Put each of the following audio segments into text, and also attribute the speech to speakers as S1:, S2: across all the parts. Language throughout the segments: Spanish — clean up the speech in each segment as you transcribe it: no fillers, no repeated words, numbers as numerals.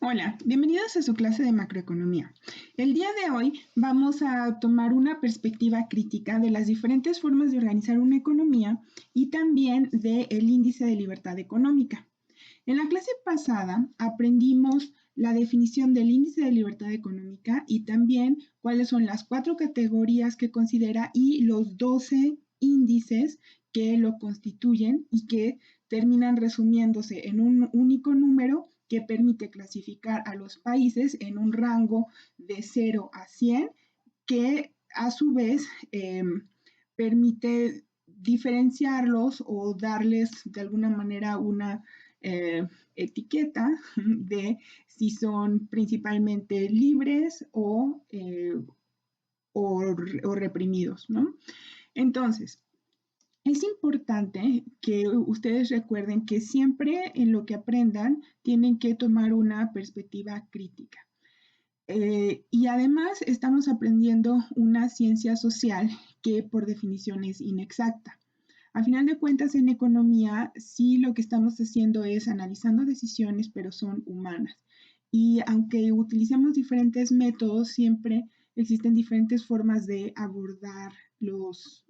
S1: Hola, bienvenidos a su clase de macroeconomía. El día de hoy vamos a tomar una perspectiva crítica de las diferentes formas de organizar una economía y también del índice de libertad económica. En la clase pasada aprendimos la definición del índice de libertad económica y también cuáles son las 4 categorías que considera y los 12 índices que lo constituyen y que terminan resumiéndose en un único número que permite clasificar a los países en un rango de 0 a 100, que a su vez permite diferenciarlos o darles de alguna manera una etiqueta de si son principalmente libres o reprimidos, ¿no? Entonces, es importante que ustedes recuerden que siempre en lo que aprendan tienen que tomar una perspectiva crítica. Y además estamos aprendiendo una ciencia social que por definición es inexacta. A final de cuentas, en economía, sí lo que estamos haciendo es analizando decisiones, pero son humanas. Y aunque utilicemos diferentes métodos, siempre existen diferentes formas de abordar los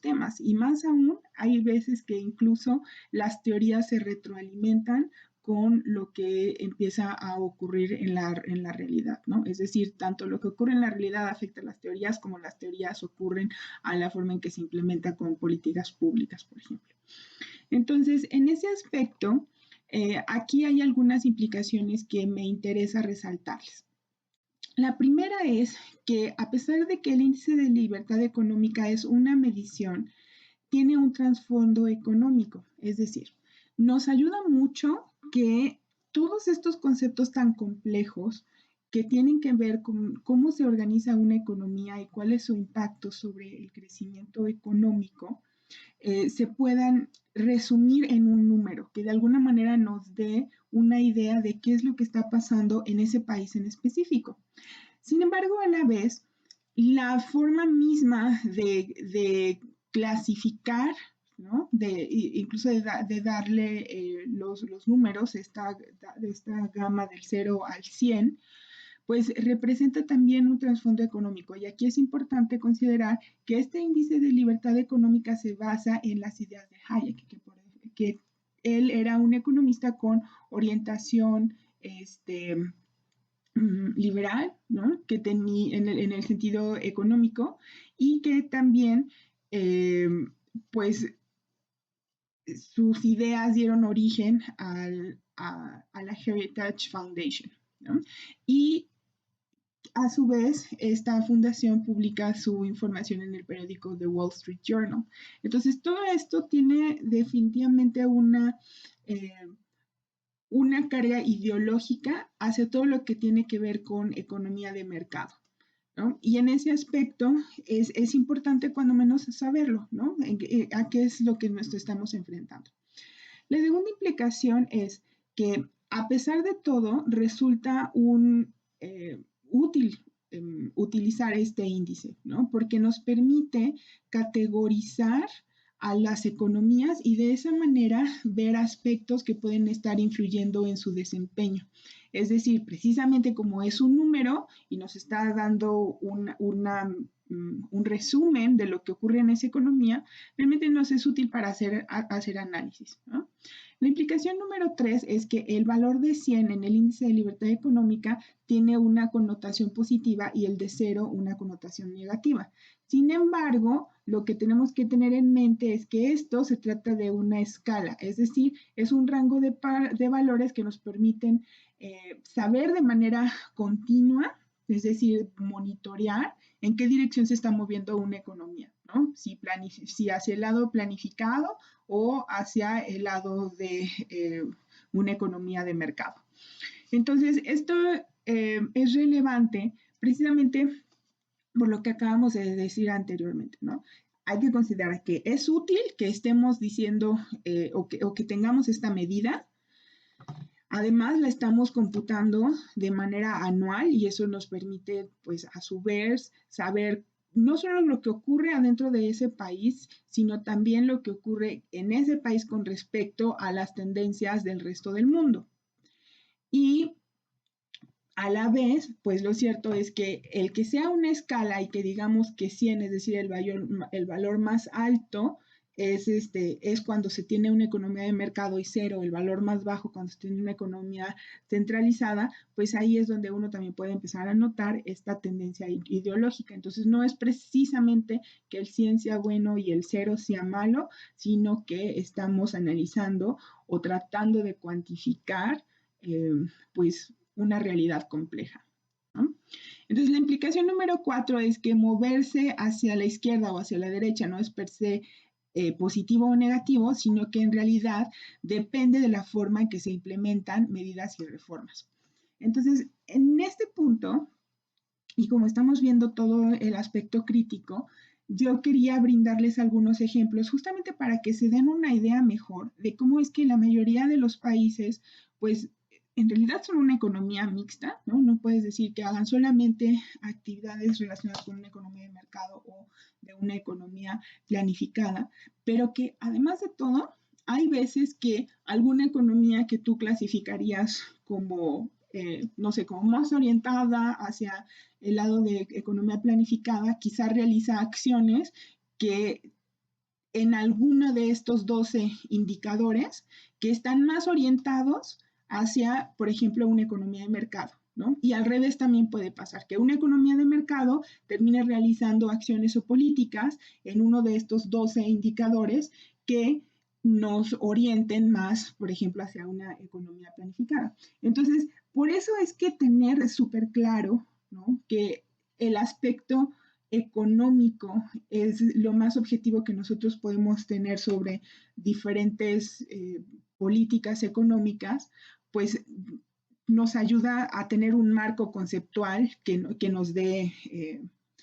S1: temas. Y más aún, hay veces que incluso las teorías se retroalimentan con lo que empieza a ocurrir en la realidad, ¿no? Es decir, tanto lo que ocurre en la realidad afecta a las teorías como las teorías ocurren a la forma en que se implementa con políticas públicas, por ejemplo. Entonces, en ese aspecto, aquí hay algunas implicaciones que me interesa resaltarles. La primera es que a pesar de que el índice de libertad económica es una medición, tiene un trasfondo económico, es decir, nos ayuda mucho que todos estos conceptos tan complejos que tienen que ver con cómo se organiza una economía y cuál es su impacto sobre el crecimiento económico, se puedan resumir en un número que de alguna manera nos dé una idea de qué es lo que está pasando en ese país en específico. Sin embargo, a la vez, la forma misma de clasificar, ¿no? Incluso de darle los números, esta gama del 0 al 100, pues representa también un trasfondo económico. Y aquí es importante considerar que este índice de libertad económica se basa en las ideas de Hayek, que él era un economista con orientación liberal, ¿no? Que tenía en el sentido económico y que también, pues, sus ideas dieron origen a la Heritage Foundation, ¿no? Y a su vez, esta fundación publica su información en el periódico The Wall Street Journal. Entonces, todo esto tiene definitivamente eh, una carga ideológica hacia todo lo que tiene que ver con economía de mercado, ¿no? Y en ese aspecto es importante cuando menos saberlo, ¿no? A qué es lo que nos estamos enfrentando. La segunda implicación es que a pesar de todo resulta útil utilizar este índice, ¿no? Porque nos permite categorizar a las economías y de esa manera ver aspectos que pueden estar influyendo en su desempeño. Es decir, precisamente como es un número y nos está dando un resumen de lo que ocurre en esa economía, realmente nos es útil para hacer análisis, ¿no? La implicación número 3 es que el valor de 100 en el índice de libertad económica tiene una connotación positiva y el de 0 una connotación negativa. Sin embargo, lo que tenemos que tener en mente es que esto se trata de una escala, es decir, es un rango de valores que nos permiten saber de manera continua, es decir, monitorear en qué dirección se está moviendo una economía, ¿no? Si hacia el lado planificado o hacia el lado de una economía de mercado. Entonces, esto es relevante precisamente por lo que acabamos de decir anteriormente, ¿no? Hay que considerar que es útil que estemos diciendo o que tengamos esta medida. Además, la estamos computando de manera anual y eso nos permite, pues, a su vez, saber no solo lo que ocurre adentro de ese país, sino también lo que ocurre en ese país con respecto a las tendencias del resto del mundo. Y a la vez, pues lo cierto es que el que sea una escala y que digamos que 100, es decir, el valor más alto, es cuando se tiene una economía de mercado, y 0, el valor más bajo cuando se tiene una economía centralizada, pues ahí es donde uno también puede empezar a notar esta tendencia ideológica. Entonces no es precisamente que el 100 sea bueno y el 0 sea malo, sino que estamos analizando o tratando de cuantificar eh, pues una realidad compleja, ¿no? Entonces, la implicación número 4 es que moverse hacia la izquierda o hacia la derecha no es per se positivo o negativo, sino que en realidad depende de la forma en que se implementan medidas y reformas. Entonces, en este punto, y como estamos viendo todo el aspecto crítico, yo quería brindarles algunos ejemplos justamente para que se den una idea mejor de cómo es que la mayoría de los países, pues en realidad son una economía mixta, ¿no? No puedes decir que hagan solamente actividades relacionadas con una economía de mercado o de una economía planificada, pero que además de todo, hay veces que alguna economía que tú clasificarías como, no sé, como más orientada hacia el lado de economía planificada, quizá realiza acciones que en alguno de estos 12 indicadores que están más orientados hacia, por ejemplo, una economía de mercado, ¿no? Y al revés también puede pasar, que una economía de mercado termine realizando acciones o políticas en uno de estos 12 indicadores que nos orienten más, por ejemplo, hacia una economía planificada. Entonces, por eso es que tener súper claro, ¿no?, que el aspecto económico es lo más objetivo que nosotros podemos tener sobre diferentes políticas económicas, pues nos ayuda a tener un marco conceptual que nos dé,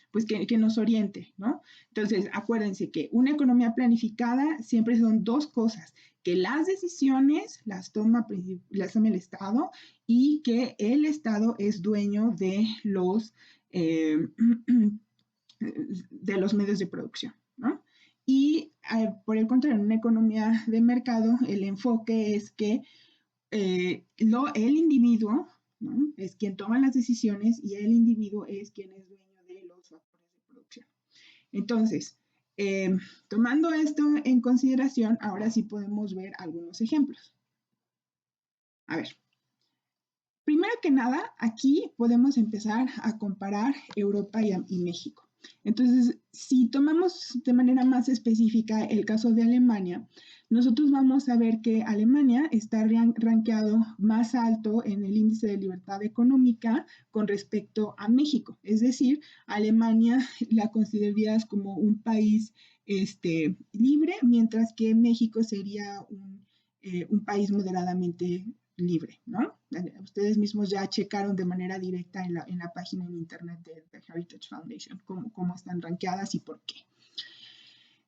S1: pues que nos oriente, ¿no? Entonces, acuérdense que una economía planificada siempre son dos cosas, que las decisiones las toma el Estado y que el Estado es dueño de los medios de producción, ¿no? Y por el contrario, en una economía de mercado, el enfoque es que el individuo, ¿no?, es quien toma las decisiones y el individuo es quien es dueño de los factores de producción. Entonces, tomando esto en consideración, ahora sí podemos ver algunos ejemplos. A ver, primero que nada, aquí podemos empezar a comparar Europa y México. Entonces, si tomamos de manera más específica el caso de Alemania, nosotros vamos a ver que Alemania está rankeado más alto en el índice de libertad económica con respecto a México. Es decir, Alemania la considerarías como un país libre, mientras que México sería un país moderadamente libre, ¿no? Ustedes mismos ya checaron de manera directa en la página en internet de Heritage Foundation cómo están rankeadas y por qué.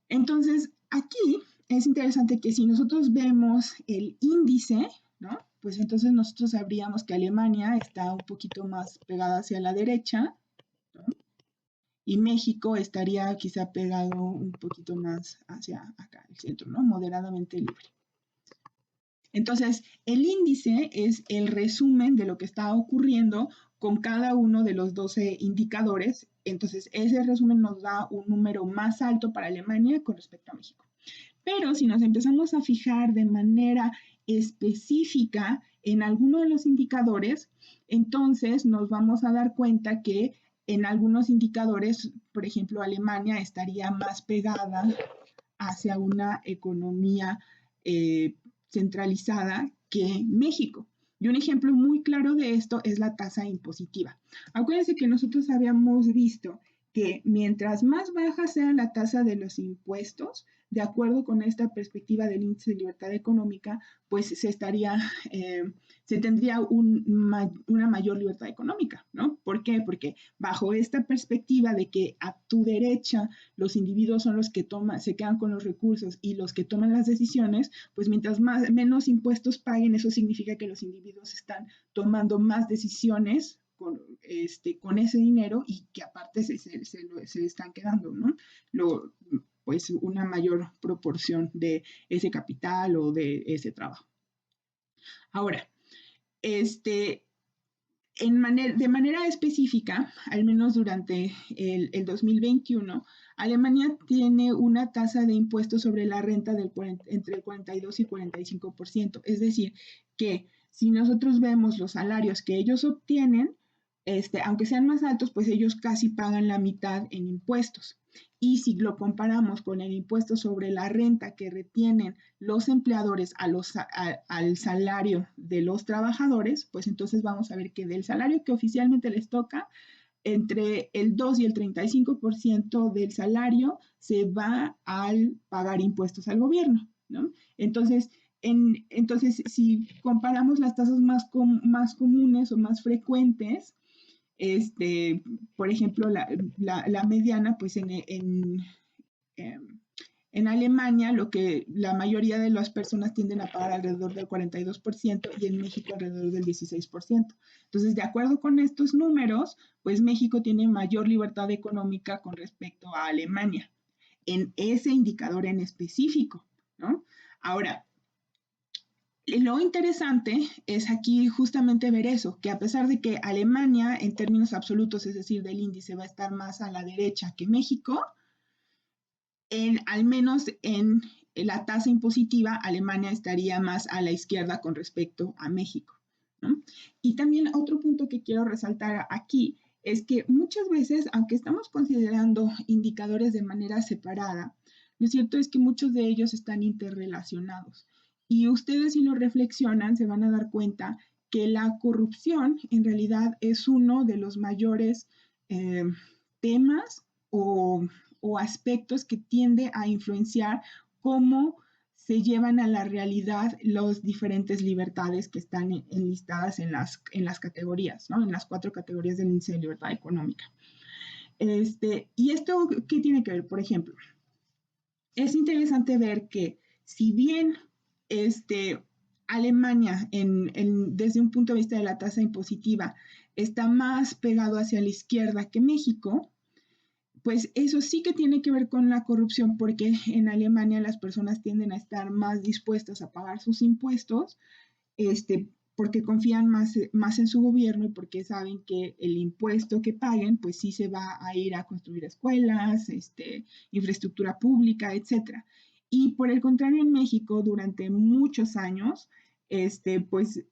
S1: Entonces, aquí es interesante que si nosotros vemos el índice, ¿no?, pues entonces nosotros sabríamos que Alemania está un poquito más pegada hacia la derecha, ¿no?, y México estaría quizá pegado un poquito más hacia acá, el centro, ¿no?, moderadamente libre. Entonces, el índice es el resumen de lo que está ocurriendo con cada uno de los 12 indicadores. Entonces, ese resumen nos da un número más alto para Alemania con respecto a México. Pero si nos empezamos a fijar de manera específica en alguno de los indicadores, entonces nos vamos a dar cuenta que en algunos indicadores, por ejemplo, Alemania estaría más pegada hacia una economía centralizada que México. Y un ejemplo muy claro de esto es la tasa impositiva. Acuérdense que nosotros habíamos visto que mientras más baja sea la tasa de los impuestos, de acuerdo con esta perspectiva del índice de libertad económica, pues se tendría una mayor libertad económica, ¿no? ¿Por qué? Porque bajo esta perspectiva de que a tu derecha los individuos son los que se quedan con los recursos y los que toman las decisiones, pues mientras menos impuestos paguen, eso significa que los individuos están tomando más decisiones con ese dinero y que aparte se están quedando, ¿no?, pues una mayor proporción de ese capital o de ese trabajo. Ahora, este, de manera específica, al menos durante el 2021, Alemania tiene una tasa de impuestos sobre la renta entre el 42 y 45%. Es decir, que si nosotros vemos los salarios que ellos obtienen, aunque sean más altos, pues ellos casi pagan la mitad en impuestos. Y si lo comparamos con el impuesto sobre la renta que retienen los empleadores al salario de los trabajadores, pues entonces vamos a ver que del salario que oficialmente les toca, entre el 2 y el 35% del salario se va al pagar impuestos al gobierno, ¿no? Entonces, si comparamos las tasas más comunes o más frecuentes, por ejemplo, la mediana, pues en Alemania, lo que la mayoría de las personas tienden a pagar alrededor del 42% y en México alrededor del 16%. Entonces, de acuerdo con estos números, pues México tiene mayor libertad económica con respecto a Alemania en ese indicador en específico, ¿no? Ahora, lo interesante es aquí justamente ver eso, que a pesar de que Alemania en términos absolutos, es decir, del índice, va a estar más a la derecha que México, al menos en la tasa impositiva, Alemania estaría más a la izquierda con respecto a México, ¿no? Y también otro punto que quiero resaltar aquí es que muchas veces, aunque estamos considerando indicadores de manera separada, lo cierto es que muchos de ellos están interrelacionados. Y ustedes, si lo reflexionan, se van a dar cuenta que la corrupción en realidad es uno de los mayores temas o aspectos que tiende a influenciar cómo se llevan a la realidad las diferentes libertades que están enlistadas en las categorías, ¿no? En las 4 categorías del índice de libertad económica. ¿Y esto qué tiene que ver? Por ejemplo, es interesante ver que si bien Alemania, desde un punto de vista de la tasa impositiva, está más pegado hacia la izquierda que México, pues eso sí que tiene que ver con la corrupción, porque en Alemania las personas tienden a estar más dispuestas a pagar sus impuestos, porque confían más en su gobierno y porque saben que el impuesto que paguen, pues sí se va a ir a construir escuelas, infraestructura pública, etcétera. Y por el contrario, en México, durante muchos años, pues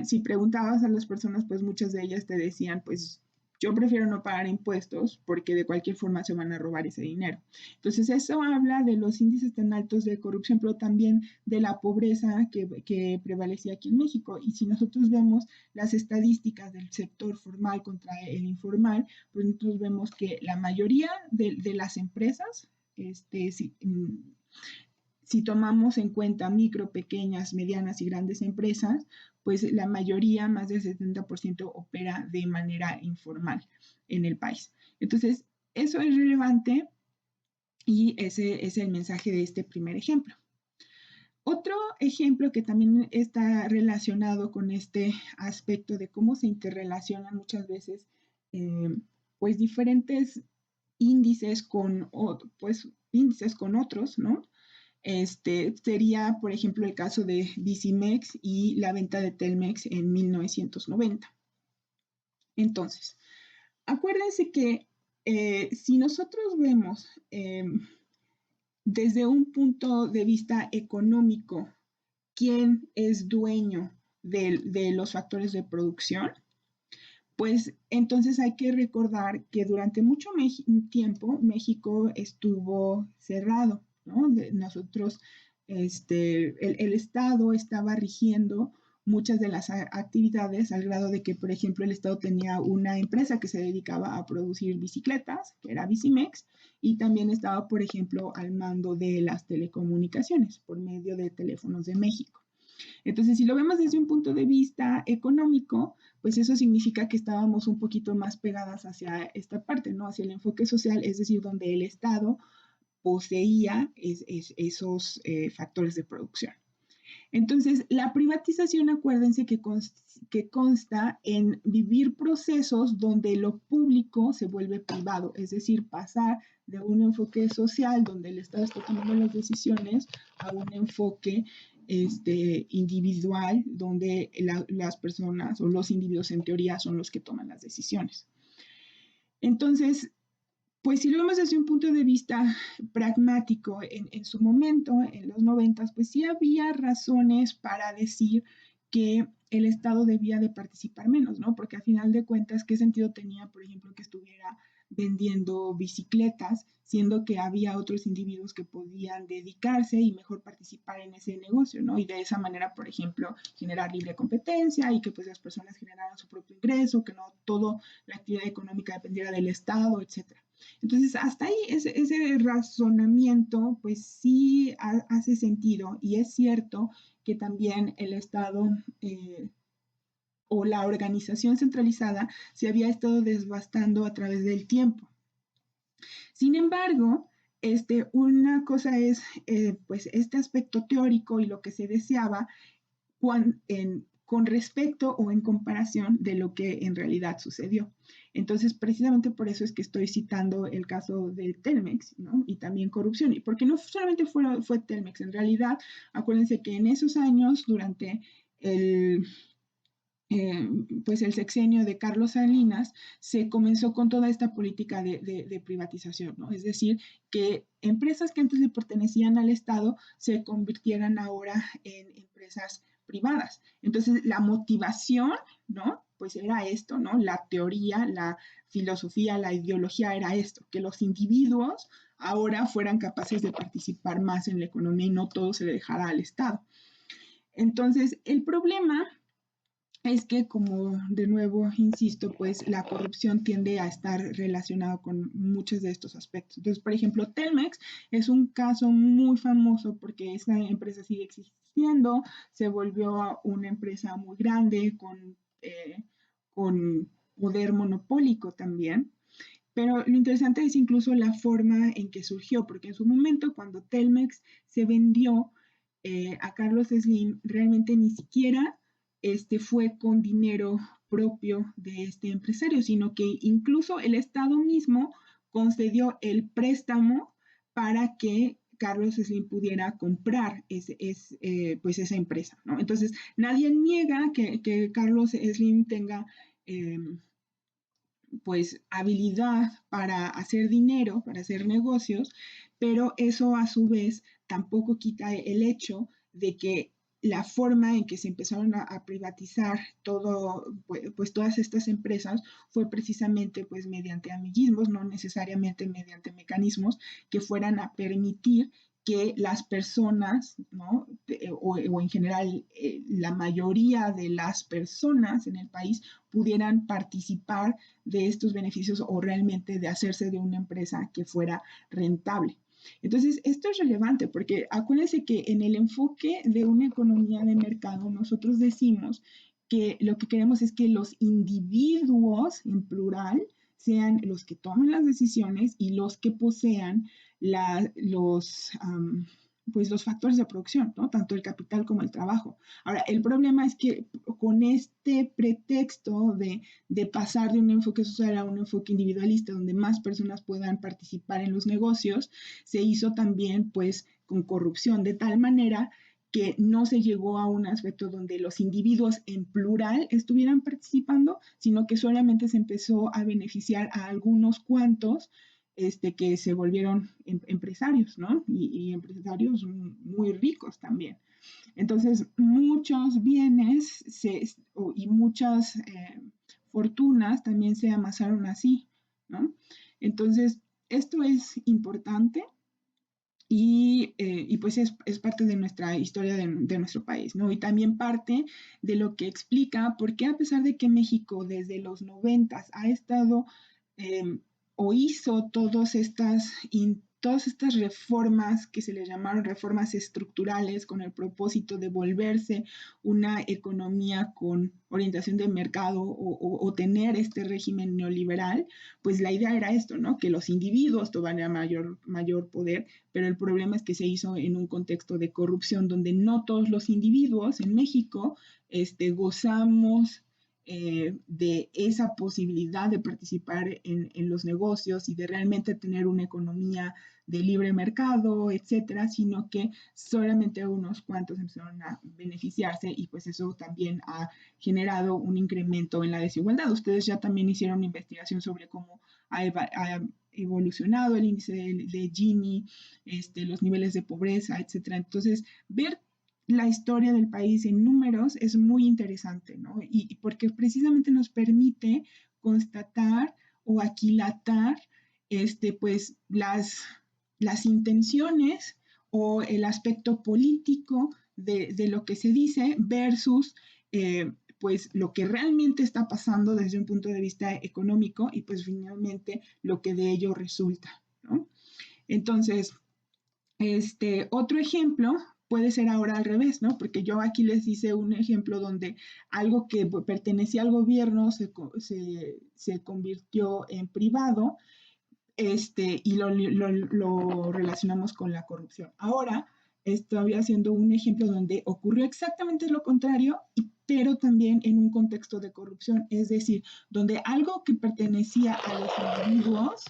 S1: si preguntabas a las personas, pues muchas de ellas te decían, pues yo prefiero no pagar impuestos porque de cualquier forma se van a robar ese dinero. Entonces, eso habla de los índices tan altos de corrupción, pero también de la pobreza que prevalecía aquí en México. Y si nosotros vemos las estadísticas del sector formal contra el informal, pues nosotros vemos que la mayoría de las empresas, si tomamos en cuenta micro, pequeñas, medianas y grandes empresas, pues la mayoría, más del 70%, opera de manera informal en el país. Entonces, eso es relevante y ese es el mensaje de este primer ejemplo. Otro ejemplo que también está relacionado con este aspecto de cómo se interrelacionan muchas veces pues diferentes índices índices con otros, ¿no? Sería, por ejemplo, el caso de Bicimex y la venta de Telmex en 1990. Entonces, acuérdense que si nosotros vemos desde un punto de vista económico quién es dueño de los factores de producción, pues entonces hay que recordar que durante mucho tiempo México estuvo cerrado, ¿no? Nosotros, el Estado estaba rigiendo muchas de las actividades al grado de que, por ejemplo, el Estado tenía una empresa que se dedicaba a producir bicicletas, que era Bicimex, y también estaba, por ejemplo, al mando de las telecomunicaciones por medio de Teléfonos de México. Entonces, si lo vemos desde un punto de vista económico, pues eso significa que estábamos un poquito más pegadas hacia esta parte, ¿no? Hacia el enfoque social, es decir, donde el Estado poseía esos factores de producción. Entonces, la privatización, acuérdense que consta en vivir procesos donde lo público se vuelve privado, es decir, pasar de un enfoque social donde el Estado está tomando las decisiones a un enfoque individual, donde las personas o los individuos en teoría son los que toman las decisiones. Entonces, pues si lo vemos desde un punto de vista pragmático, en su momento, en los 90, pues sí había razones para decir que el Estado debía de participar menos, ¿no? Porque a final de cuentas, ¿qué sentido tenía, por ejemplo, que estuviera vendiendo bicicletas, siendo que había otros individuos que podían dedicarse y mejor participar en ese negocio, ¿no? Y de esa manera, por ejemplo, generar libre competencia y que pues las personas generaran su propio ingreso, que no toda la actividad económica dependiera del Estado, etcétera. Entonces, hasta ahí ese razonamiento, pues sí hace sentido y es cierto que también el Estado o la organización centralizada se había estado desbastando a través del tiempo. Sin embargo, una cosa es pues este aspecto teórico y lo que se deseaba con respecto o en comparación de lo que en realidad sucedió. Entonces, precisamente por eso es que estoy citando el caso de Telmex, ¿no? Y también corrupción. Y porque no solamente fue Telmex, en realidad, acuérdense que en esos años, durante el pues el sexenio de Carlos Salinas, se comenzó con toda esta política de privatización, ¿no? Es decir, que empresas que antes le pertenecían al Estado se convirtieran ahora en empresas privadas. Entonces, la motivación, ¿no? Pues era esto, ¿no? La teoría, la filosofía, la ideología era esto, que los individuos ahora fueran capaces de participar más en la economía y no todo se le dejara al Estado. Entonces, el problema es que, como de nuevo insisto, pues la corrupción tiende a estar relacionada con muchos de estos aspectos. Entonces, por ejemplo, Telmex es un caso muy famoso porque esa empresa sigue existiendo, se volvió una empresa muy grande con poder monopólico también. Pero lo interesante es incluso la forma en que surgió, porque en su momento, cuando Telmex se vendió a Carlos Slim, realmente ni siquiera fue con dinero propio de este empresario, sino que incluso el Estado mismo concedió el préstamo para que Carlos Slim pudiera comprar pues esa empresa, ¿no? Entonces, nadie niega que Carlos Slim tenga pues habilidad para hacer dinero, para hacer negocios, pero eso a su vez tampoco quita el hecho de que la forma en que se empezaron a privatizar pues todas estas empresas fue precisamente pues mediante amiguismos, no necesariamente mediante mecanismos que fueran a permitir que las personas, ¿no? O en general la mayoría de las personas en el país pudieran participar de estos beneficios o realmente de hacerse de una empresa que fuera rentable. Entonces, esto es relevante porque acuérdense que en el enfoque de una economía de mercado nosotros decimos que lo que queremos es que los individuos en plural sean los que tomen las decisiones y los que posean pues los factores de producción, ¿no? Tanto el capital como el trabajo. Ahora, el problema es que con este pretexto de pasar de un enfoque social a un enfoque individualista, donde más personas puedan participar en los negocios, se hizo también pues con corrupción, de tal manera que no se llegó a un aspecto donde los individuos en plural estuvieran participando, sino que solamente se empezó a beneficiar a algunos cuantos que se volvieron empresarios, ¿no? Y empresarios muy ricos también. Entonces, muchos bienes y muchas fortunas también se amasaron así, ¿no? Entonces, esto es importante y pues es parte de nuestra historia de nuestro país, ¿no? Y también parte de lo que explica por qué a pesar de que México desde los 90 ha estado eh, o hizo todas estas reformas que se le llamaron reformas estructurales con el propósito de volverse una economía con orientación de mercado o tener este régimen neoliberal, pues la idea era esto, ¿no? Que los individuos tuvieran mayor poder, pero el problema es que se hizo en un contexto de corrupción donde no todos los individuos en México gozamos de esa posibilidad de participar en los negocios y de realmente tener una economía de libre mercado, etcétera, sino que solamente unos cuantos empezaron a beneficiarse y pues eso también ha generado un incremento en la desigualdad. Ustedes ya también hicieron una investigación sobre cómo ha evolucionado el índice de Gini, los niveles de pobreza, etcétera. Entonces, ver la historia del país en números es muy interesante, ¿no? Y porque precisamente nos permite constatar o aquilatar pues las intenciones o el aspecto político de lo que se dice versus pues lo que realmente está pasando desde un punto de vista económico y pues finalmente lo que de ello resulta, ¿no? Entonces, otro ejemplo puede ser ahora al revés, ¿no? Porque yo aquí les hice un ejemplo donde algo que pertenecía al gobierno se convirtió en privado, y lo relacionamos con la corrupción. Ahora estoy haciendo un ejemplo donde ocurrió exactamente lo contrario, pero también en un contexto de corrupción, es decir, donde algo que pertenecía a los individuos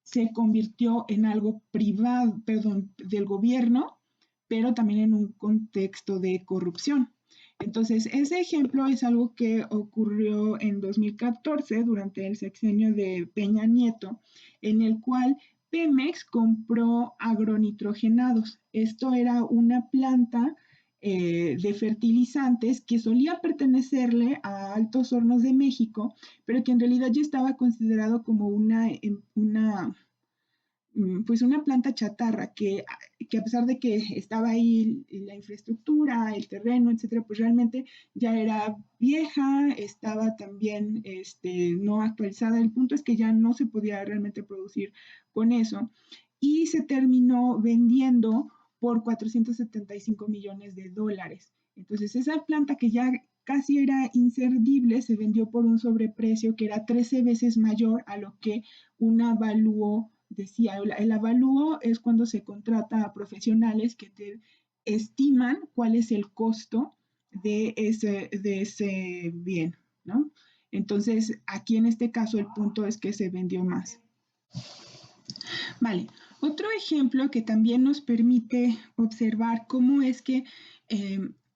S1: se convirtió en algo privado, perdón, del gobierno, pero también en un contexto de corrupción. Entonces, ese ejemplo es algo que ocurrió en 2014 durante el sexenio de Peña Nieto, en el cual Pemex compró agronitrogenados. Esto era una planta de fertilizantes que solía pertenecerle a Altos Hornos de México, pero que en realidad ya estaba considerado como pues una planta chatarra que a pesar de que estaba ahí la infraestructura, el terreno, etcétera, pues realmente ya era vieja, estaba también no actualizada. El punto es que ya no se podía realmente producir con eso y se terminó vendiendo por 475 millones de dólares. Entonces, esa planta que ya casi era inservible se vendió por un sobreprecio que era 13 veces mayor a lo que un avalúo decía. El avalúo es cuando se contrata a profesionales que te estiman cuál es el costo de ese bien, ¿no? Entonces, aquí en este caso el punto es que se vendió más. Vale, otro ejemplo que también nos permite observar cómo es que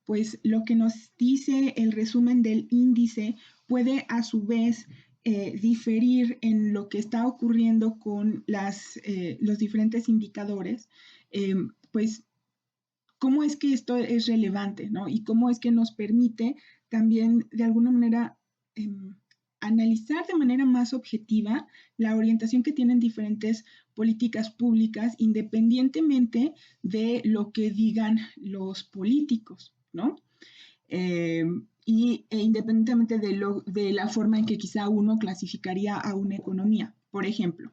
S1: pues lo que nos dice el resumen del índice puede a su vez diferir en lo que está ocurriendo con los diferentes indicadores, pues cómo es que esto es relevante, ¿no? Y cómo es que nos permite también de alguna manera analizar de manera más objetiva la orientación que tienen diferentes políticas públicas independientemente de lo que digan los políticos, ¿no? Independientemente de la forma en que quizá uno clasificaría a una economía. Por ejemplo,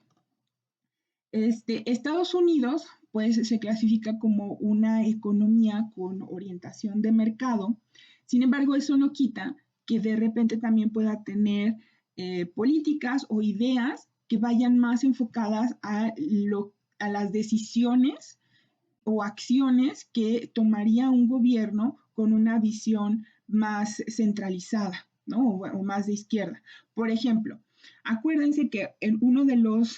S1: Estados Unidos pues se clasifica como una economía con orientación de mercado. Sin embargo, eso no quita que de repente también pueda tener políticas o ideas que vayan más enfocadas a las decisiones o acciones que tomaría un gobierno con una visión más centralizada, ¿no? O más de izquierda. Por ejemplo, acuérdense que en uno de los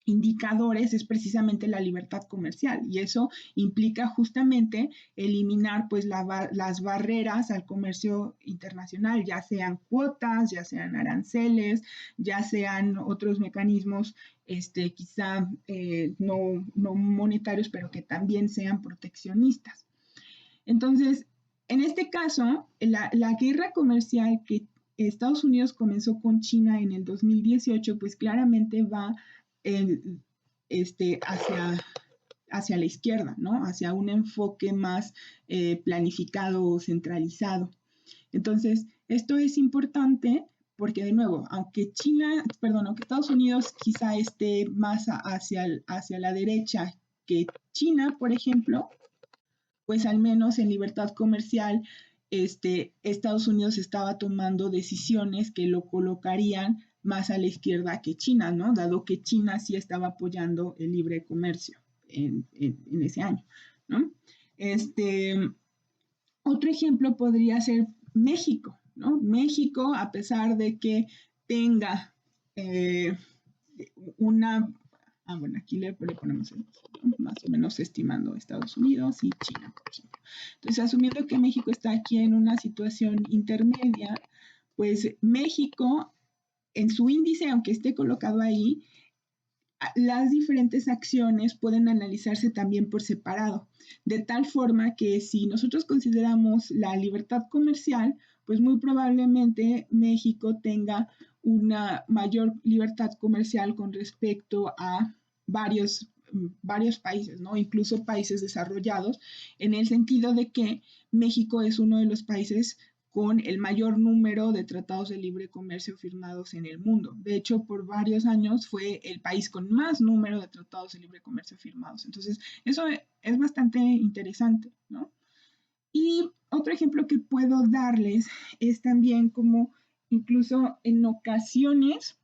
S1: indicadores es precisamente la libertad comercial y eso implica justamente eliminar pues las barreras al comercio internacional, ya sean cuotas, ya sean aranceles, ya sean otros mecanismos quizá no monetarios, pero que también sean proteccionistas. Entonces, en este caso, la guerra comercial que Estados Unidos comenzó con China en el 2018, pues claramente va eh, hacia la izquierda, ¿no? Hacia un enfoque más planificado o centralizado. Entonces, esto es importante porque, de nuevo, aunque Estados Unidos quizá esté más hacia la derecha que China, por ejemplo, pues al menos en libertad comercial, Estados Unidos estaba tomando decisiones que lo colocarían más a la izquierda que China, ¿no? Dado que China sí estaba apoyando el libre comercio en ese año, ¿no? Otro ejemplo podría ser México, ¿no? México, a pesar de que tenga una Bueno, aquí le ponemos más o menos estimando Estados Unidos y China, por ejemplo. Entonces, asumiendo que México está aquí en una situación intermedia, pues México, en su índice, aunque esté colocado ahí, las diferentes acciones pueden analizarse también por separado, de tal forma que si nosotros consideramos la libertad comercial, pues muy probablemente México tenga una mayor libertad comercial con respecto a varios países, ¿no? Incluso países desarrollados, en el sentido de que México es uno de los países con el mayor número de tratados de libre comercio firmados en el mundo. De hecho, por varios años fue el país con más número de tratados de libre comercio firmados. Entonces, eso es bastante interesante, ¿no? Y otro ejemplo que puedo darles es también como incluso en ocasiones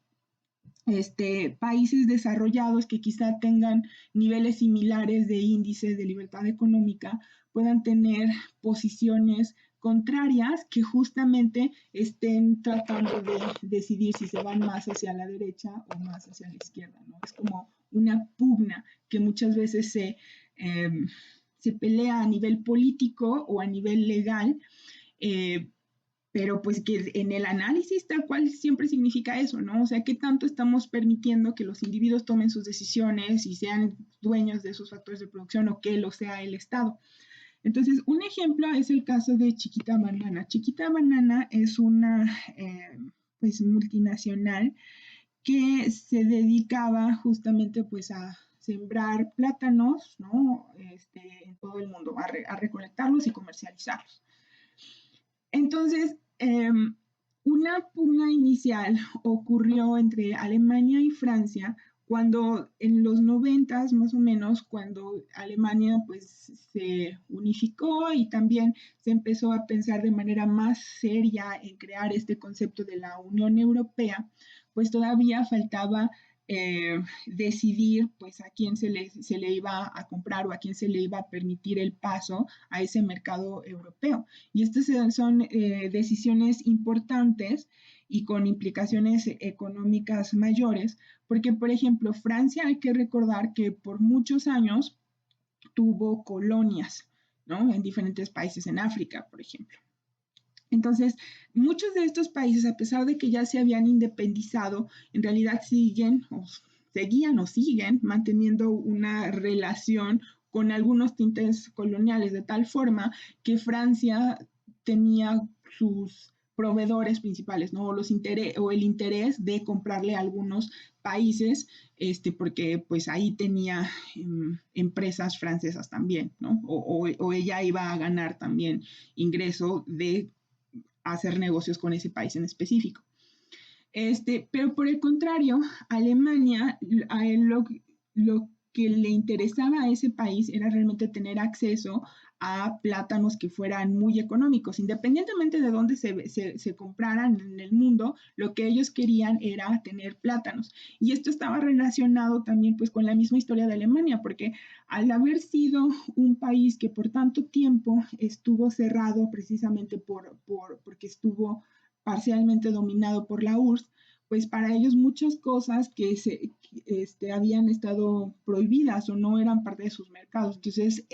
S1: países desarrollados que quizá tengan niveles similares de índices de libertad económica puedan tener posiciones contrarias que justamente estén tratando de decidir si se van más hacia la derecha o más hacia la izquierda, ¿no? Es como una pugna que muchas veces se pelea a nivel político o a nivel legal, eh, pero pues que en el análisis tal cual siempre significa eso, ¿no? O sea, ¿qué tanto estamos permitiendo que los individuos tomen sus decisiones y sean dueños de esos factores de producción o que lo sea el Estado? Entonces, un ejemplo es el caso de Chiquita Banana. Chiquita Banana es una pues multinacional que se dedicaba justamente pues a sembrar plátanos, ¿no? En todo el mundo, a recolectarlos y comercializarlos. Entonces, una pugna inicial ocurrió entre Alemania y Francia cuando en los 90 más o menos, cuando Alemania pues se unificó y también se empezó a pensar de manera más seria en crear este concepto de la Unión Europea, pues todavía faltaba decidir pues a quién se le iba a comprar o a quién se le iba a permitir el paso a ese mercado europeo. Y estas son decisiones importantes y con implicaciones económicas mayores, porque, por ejemplo, Francia hay que recordar que por muchos años tuvo colonias, ¿no? En diferentes países, en África, por ejemplo. Entonces, muchos de estos países, a pesar de que ya se habían independizado, en realidad seguían o siguen manteniendo una relación con algunos tintes coloniales, de tal forma que Francia tenía sus proveedores principales, ¿no? O el interés de comprarle a algunos países, porque pues ahí tenía empresas francesas también, ¿no? O ella iba a ganar también ingreso de hacer negocios con ese país en específico. Pero por el contrario, Alemania, a él lo que le interesaba a ese país era realmente tener acceso a plátanos que fueran muy económicos, independientemente de dónde se compraran en el mundo, lo que ellos querían era tener plátanos. Y esto estaba relacionado también pues con la misma historia de Alemania, porque al haber sido un país que por tanto tiempo estuvo cerrado precisamente porque estuvo parcialmente dominado por la URSS, pues para ellos muchas cosas que habían estado prohibidas o no eran parte de sus mercados. Entonces,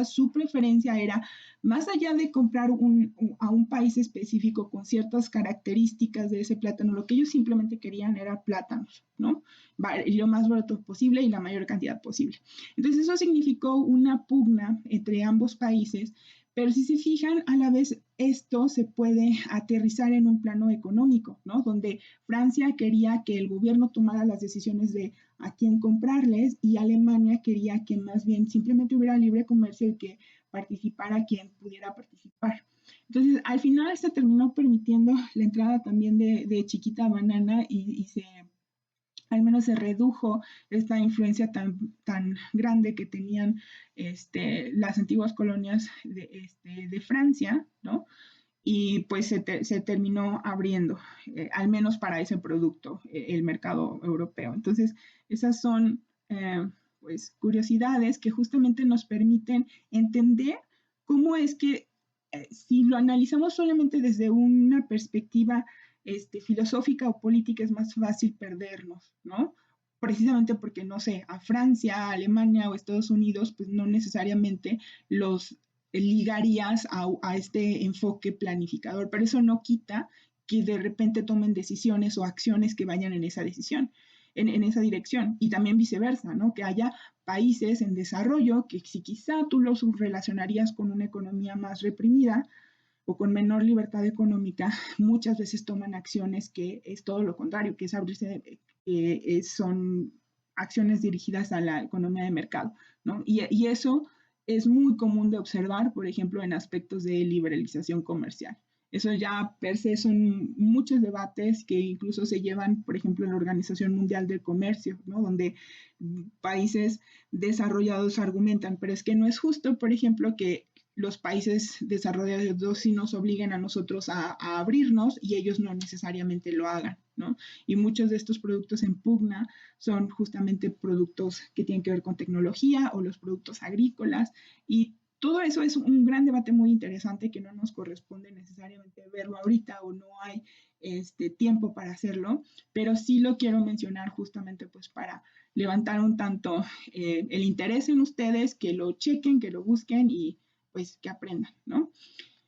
S1: su preferencia era, más allá de comprar a un país específico con ciertas características de ese plátano, lo que ellos simplemente querían era plátanos, ¿no? Lo más barato posible y la mayor cantidad posible. Entonces, eso significó una pugna entre ambos países, pero si se fijan, a la vez esto se puede aterrizar en un plano económico, ¿no? Donde Francia quería que el gobierno tomara las decisiones de a quién comprarles y Alemania quería que más bien simplemente hubiera libre comercio y que participara quien pudiera participar. Entonces, al final se terminó permitiendo la entrada también de Chiquita Banana y al menos se redujo esta influencia tan grande que tenían las antiguas colonias de Francia, ¿no? Y pues se terminó abriendo, al menos para ese producto, el mercado europeo. Entonces, esas son pues curiosidades que justamente nos permiten entender cómo es que si lo analizamos solamente desde una perspectiva filosófica o política es más fácil perdernos, ¿no? precisamente porque, no sé, a Francia, a Alemania o Estados Unidos, pues no necesariamente los ligarías a este enfoque planificador, pero eso no quita que de repente tomen decisiones o acciones que vayan en esa decisión, en esa dirección, y también viceversa, ¿no? Que haya países en desarrollo que si quizá tú los relacionarías con una economía más reprimida, o con menor libertad económica, muchas veces toman acciones que es todo lo contrario, que es abrirse, son acciones dirigidas a la economía de mercado, ¿no? Y eso es muy común de observar, por ejemplo, en aspectos de liberalización comercial. Eso ya per se son muchos debates que incluso se llevan, por ejemplo, en la Organización Mundial del Comercio, ¿no? Donde países desarrollados argumentan, pero es que no es justo, por ejemplo, que los países desarrollados sí nos obliguen a nosotros a abrirnos y ellos no necesariamente lo hagan, ¿no? Y muchos de estos productos en pugna son justamente productos que tienen que ver con tecnología o los productos agrícolas y todo eso es un gran debate muy interesante que no nos corresponde necesariamente verlo ahorita o no hay tiempo para hacerlo, pero sí lo quiero mencionar justamente pues para levantar un tanto el interés en ustedes, que lo chequen, que lo busquen y pues que aprendan, ¿no?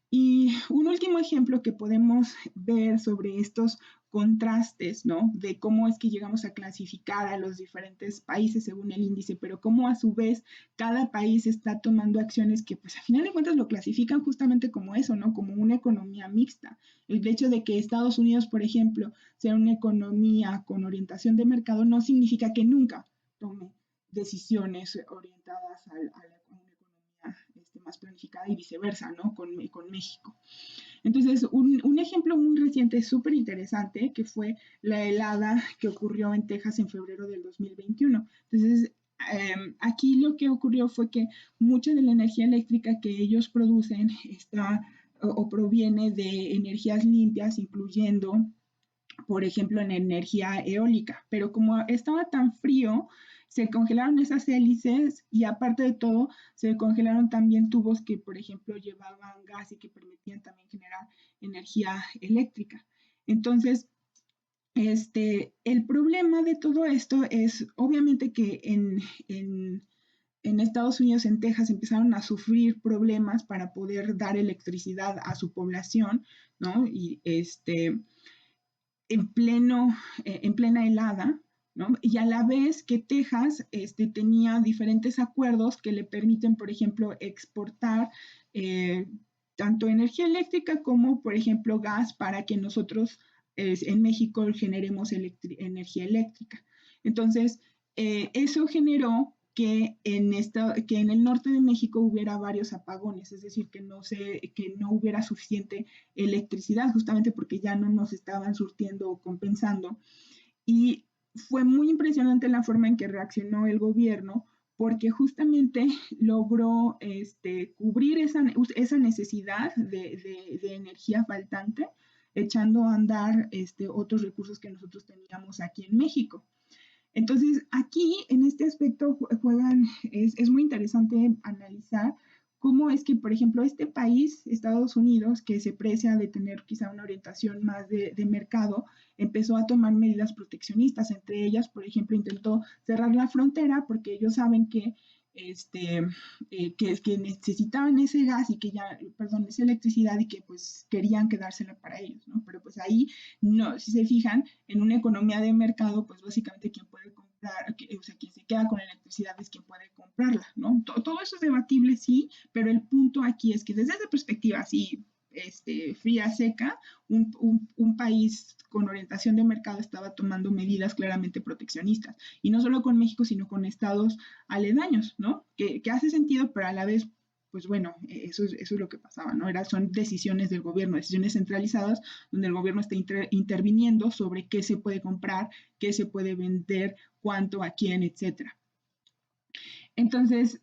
S1: Y un último ejemplo que podemos ver sobre estos contrastes, ¿no? De cómo es que llegamos a clasificar a los diferentes países según el índice, pero cómo a su vez cada país está tomando acciones que, pues, a final de cuentas lo clasifican justamente como eso, ¿no? Como una economía mixta. El hecho de que Estados Unidos, por ejemplo, sea una economía con orientación de mercado no significa que nunca tome decisiones orientadas a la economía más planificada y viceversa, ¿no? Con México. Entonces, un ejemplo muy reciente, súper interesante, que fue la helada que ocurrió en Texas en febrero del 2021. Entonces, aquí lo que ocurrió fue que mucha de la energía eléctrica que ellos producen está o proviene de energías limpias, incluyendo por ejemplo, en energía eólica, pero como estaba tan frío, se congelaron esas hélices y aparte de todo, se congelaron también tubos que, por ejemplo, llevaban gas y que permitían también generar energía eléctrica. Entonces, el problema de todo esto es obviamente que en Estados Unidos, en Texas, empezaron a sufrir problemas para poder dar electricidad a su población, ¿no? Y en plena helada, ¿no? Y a la vez que Texas tenía diferentes acuerdos que le permiten, por ejemplo, exportar eh, tanto energía eléctrica como, por ejemplo, gas para que nosotros en México generemos energía eléctrica. Entonces, eso generó que en el norte de México hubiera varios apagones, es decir, que no hubiera suficiente electricidad, justamente porque ya no nos estaban surtiendo o compensando. Y fue muy impresionante la forma en que reaccionó el gobierno, porque justamente logró cubrir esa necesidad de energía faltante, echando a andar otros recursos que nosotros teníamos aquí en México. Entonces, aquí en este aspecto es muy interesante analizar cómo es que, por ejemplo, este país, Estados Unidos, que se precia de tener quizá una orientación más de mercado, empezó a tomar medidas proteccionistas. Entre ellas, por ejemplo, intentó cerrar la frontera porque ellos saben que necesitaban ese gas y que ya, perdón, esa electricidad y que pues querían quedársela para ellos, ¿no? Pero pues ahí, no, si se fijan, en una economía de mercado, pues básicamente quien puede comprar, o sea, quien se queda con la electricidad es quien puede comprarla, ¿no? Todo eso es debatible, sí, pero el punto aquí es que desde esa perspectiva así, fría, seca, un país con orientación de mercado estaba tomando medidas claramente proteccionistas. Y no solo con México, sino con estados aledaños, ¿no? Que hace sentido, pero a la vez pues bueno, eso es lo que pasaba, ¿no? Son decisiones del gobierno, decisiones centralizadas, donde el gobierno está interviniendo sobre qué se puede comprar, qué se puede vender, cuánto, a quién, etcétera. Entonces,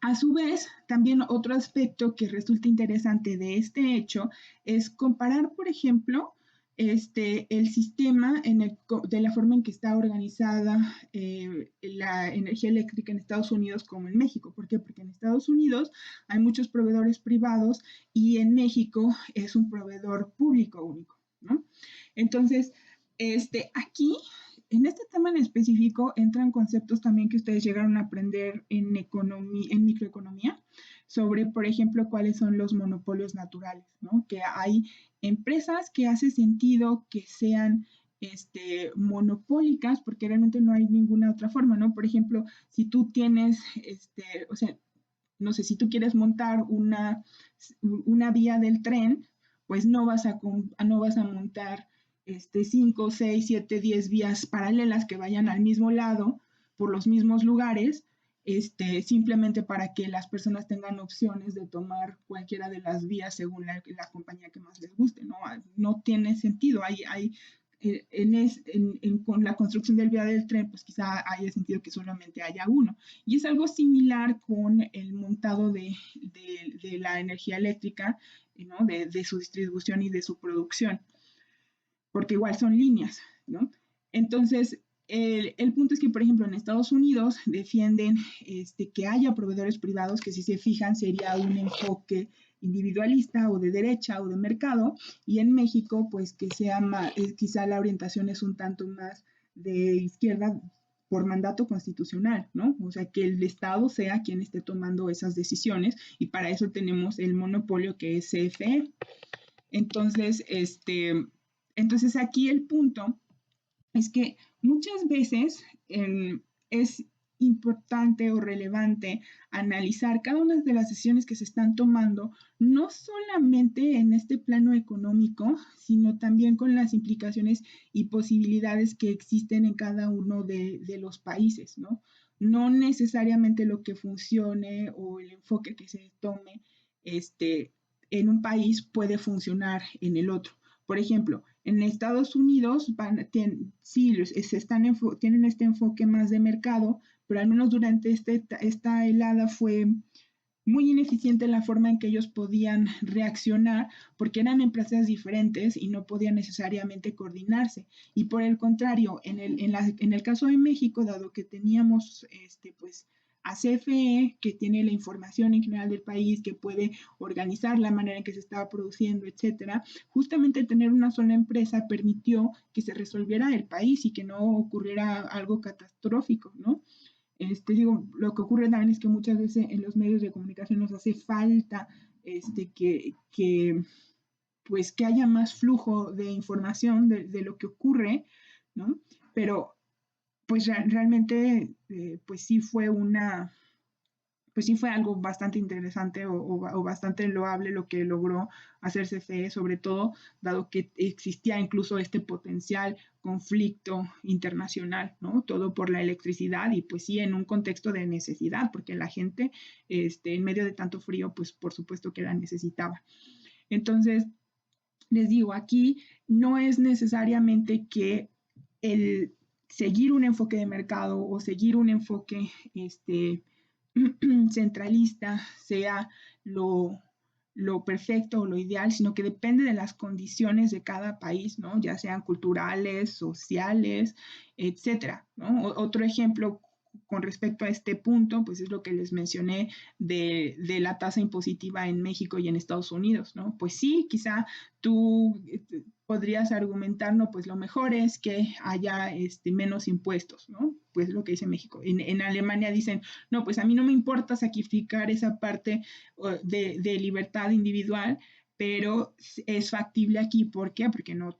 S1: a su vez, también otro aspecto que resulta interesante de este hecho es comparar, por ejemplo, el sistema de la forma en que está organizada la energía eléctrica en Estados Unidos como en México. ¿Por qué? Porque en Estados Unidos hay muchos proveedores privados y en México es un proveedor público único, ¿no? Entonces, Aquí, en este tema en específico, entran conceptos también que ustedes llegaron a aprender en economía, en microeconomía, sobre, por ejemplo, cuáles son los monopolios naturales, ¿no? Que hay empresas que hace sentido que sean monopólicas porque realmente no hay ninguna otra forma, ¿no? Por ejemplo, si tú tienes, o sea, no sé, si tú quieres montar una vía del tren, pues no vas a montar 5, 6, 7, 10 vías paralelas que vayan al mismo lado, por los mismos lugares, simplemente para que las personas tengan opciones de tomar cualquiera de las vías según la compañía que más les guste, ¿no? No tiene sentido, con la construcción del vía del tren, pues quizá haya sentido que solamente haya uno. Y es algo similar con el montado de la energía eléctrica, ¿no? De su distribución y de su producción, porque igual son líneas, ¿no? Entonces, el punto es que, por ejemplo, en Estados Unidos defienden que haya proveedores privados, que si se fijan sería un enfoque individualista o de derecha o de mercado, y en México, pues que sea más, quizá la orientación es un tanto más de izquierda por mandato constitucional, ¿no? O sea, que el Estado sea quien esté tomando esas decisiones, y para eso tenemos el monopolio que es CFE. Entonces, entonces aquí el punto es que muchas veces es importante o relevante analizar cada una de las decisiones que se están tomando, no solamente en este plano económico, sino también con las implicaciones y posibilidades que existen en cada uno de los países, ¿no? No necesariamente lo que funcione o el enfoque que se tome en un país puede funcionar en el otro. Por ejemplo, en Estados Unidos sí, tienen este enfoque más de mercado, pero al menos durante esta helada fue muy ineficiente la forma en que ellos podían reaccionar porque eran empresas diferentes y no podían necesariamente coordinarse. Y por el contrario, en el caso de México, dado que teníamos pues a CFE, que tiene la información en general del país, que puede organizar la manera en que se estaba produciendo, etcétera, justamente tener una sola empresa permitió que se resolviera el país y que no ocurriera algo catastrófico, ¿no? Lo que ocurre también es que muchas veces en los medios de comunicación nos hace falta pues, que haya más flujo de información de lo que ocurre, ¿no? Pero pues realmente pues sí fue algo bastante interesante o bastante loable lo que logró hacer CFE, sobre todo dado que existía incluso este potencial conflicto internacional, ¿no? Todo por la electricidad y pues sí en un contexto de necesidad, porque la gente en medio de tanto frío, pues por supuesto que la necesitaba. Entonces, les digo, aquí no es necesariamente que el seguir un enfoque de mercado o seguir un enfoque centralista sea lo perfecto o lo ideal, sino que depende de las condiciones de cada país, ¿no? Ya sean culturales, sociales, etcétera, ¿no? Otro ejemplo con respecto a este punto, pues es lo que les mencioné de la tasa impositiva en México y en Estados Unidos, ¿no? Pues sí, quizá tú podrías argumentar, no, pues lo mejor es que haya menos impuestos, ¿no? Pues lo que dice México. En Alemania dicen, no, pues a mí no me importa sacrificar esa parte de libertad individual, pero es factible aquí. ¿Por qué? Porque no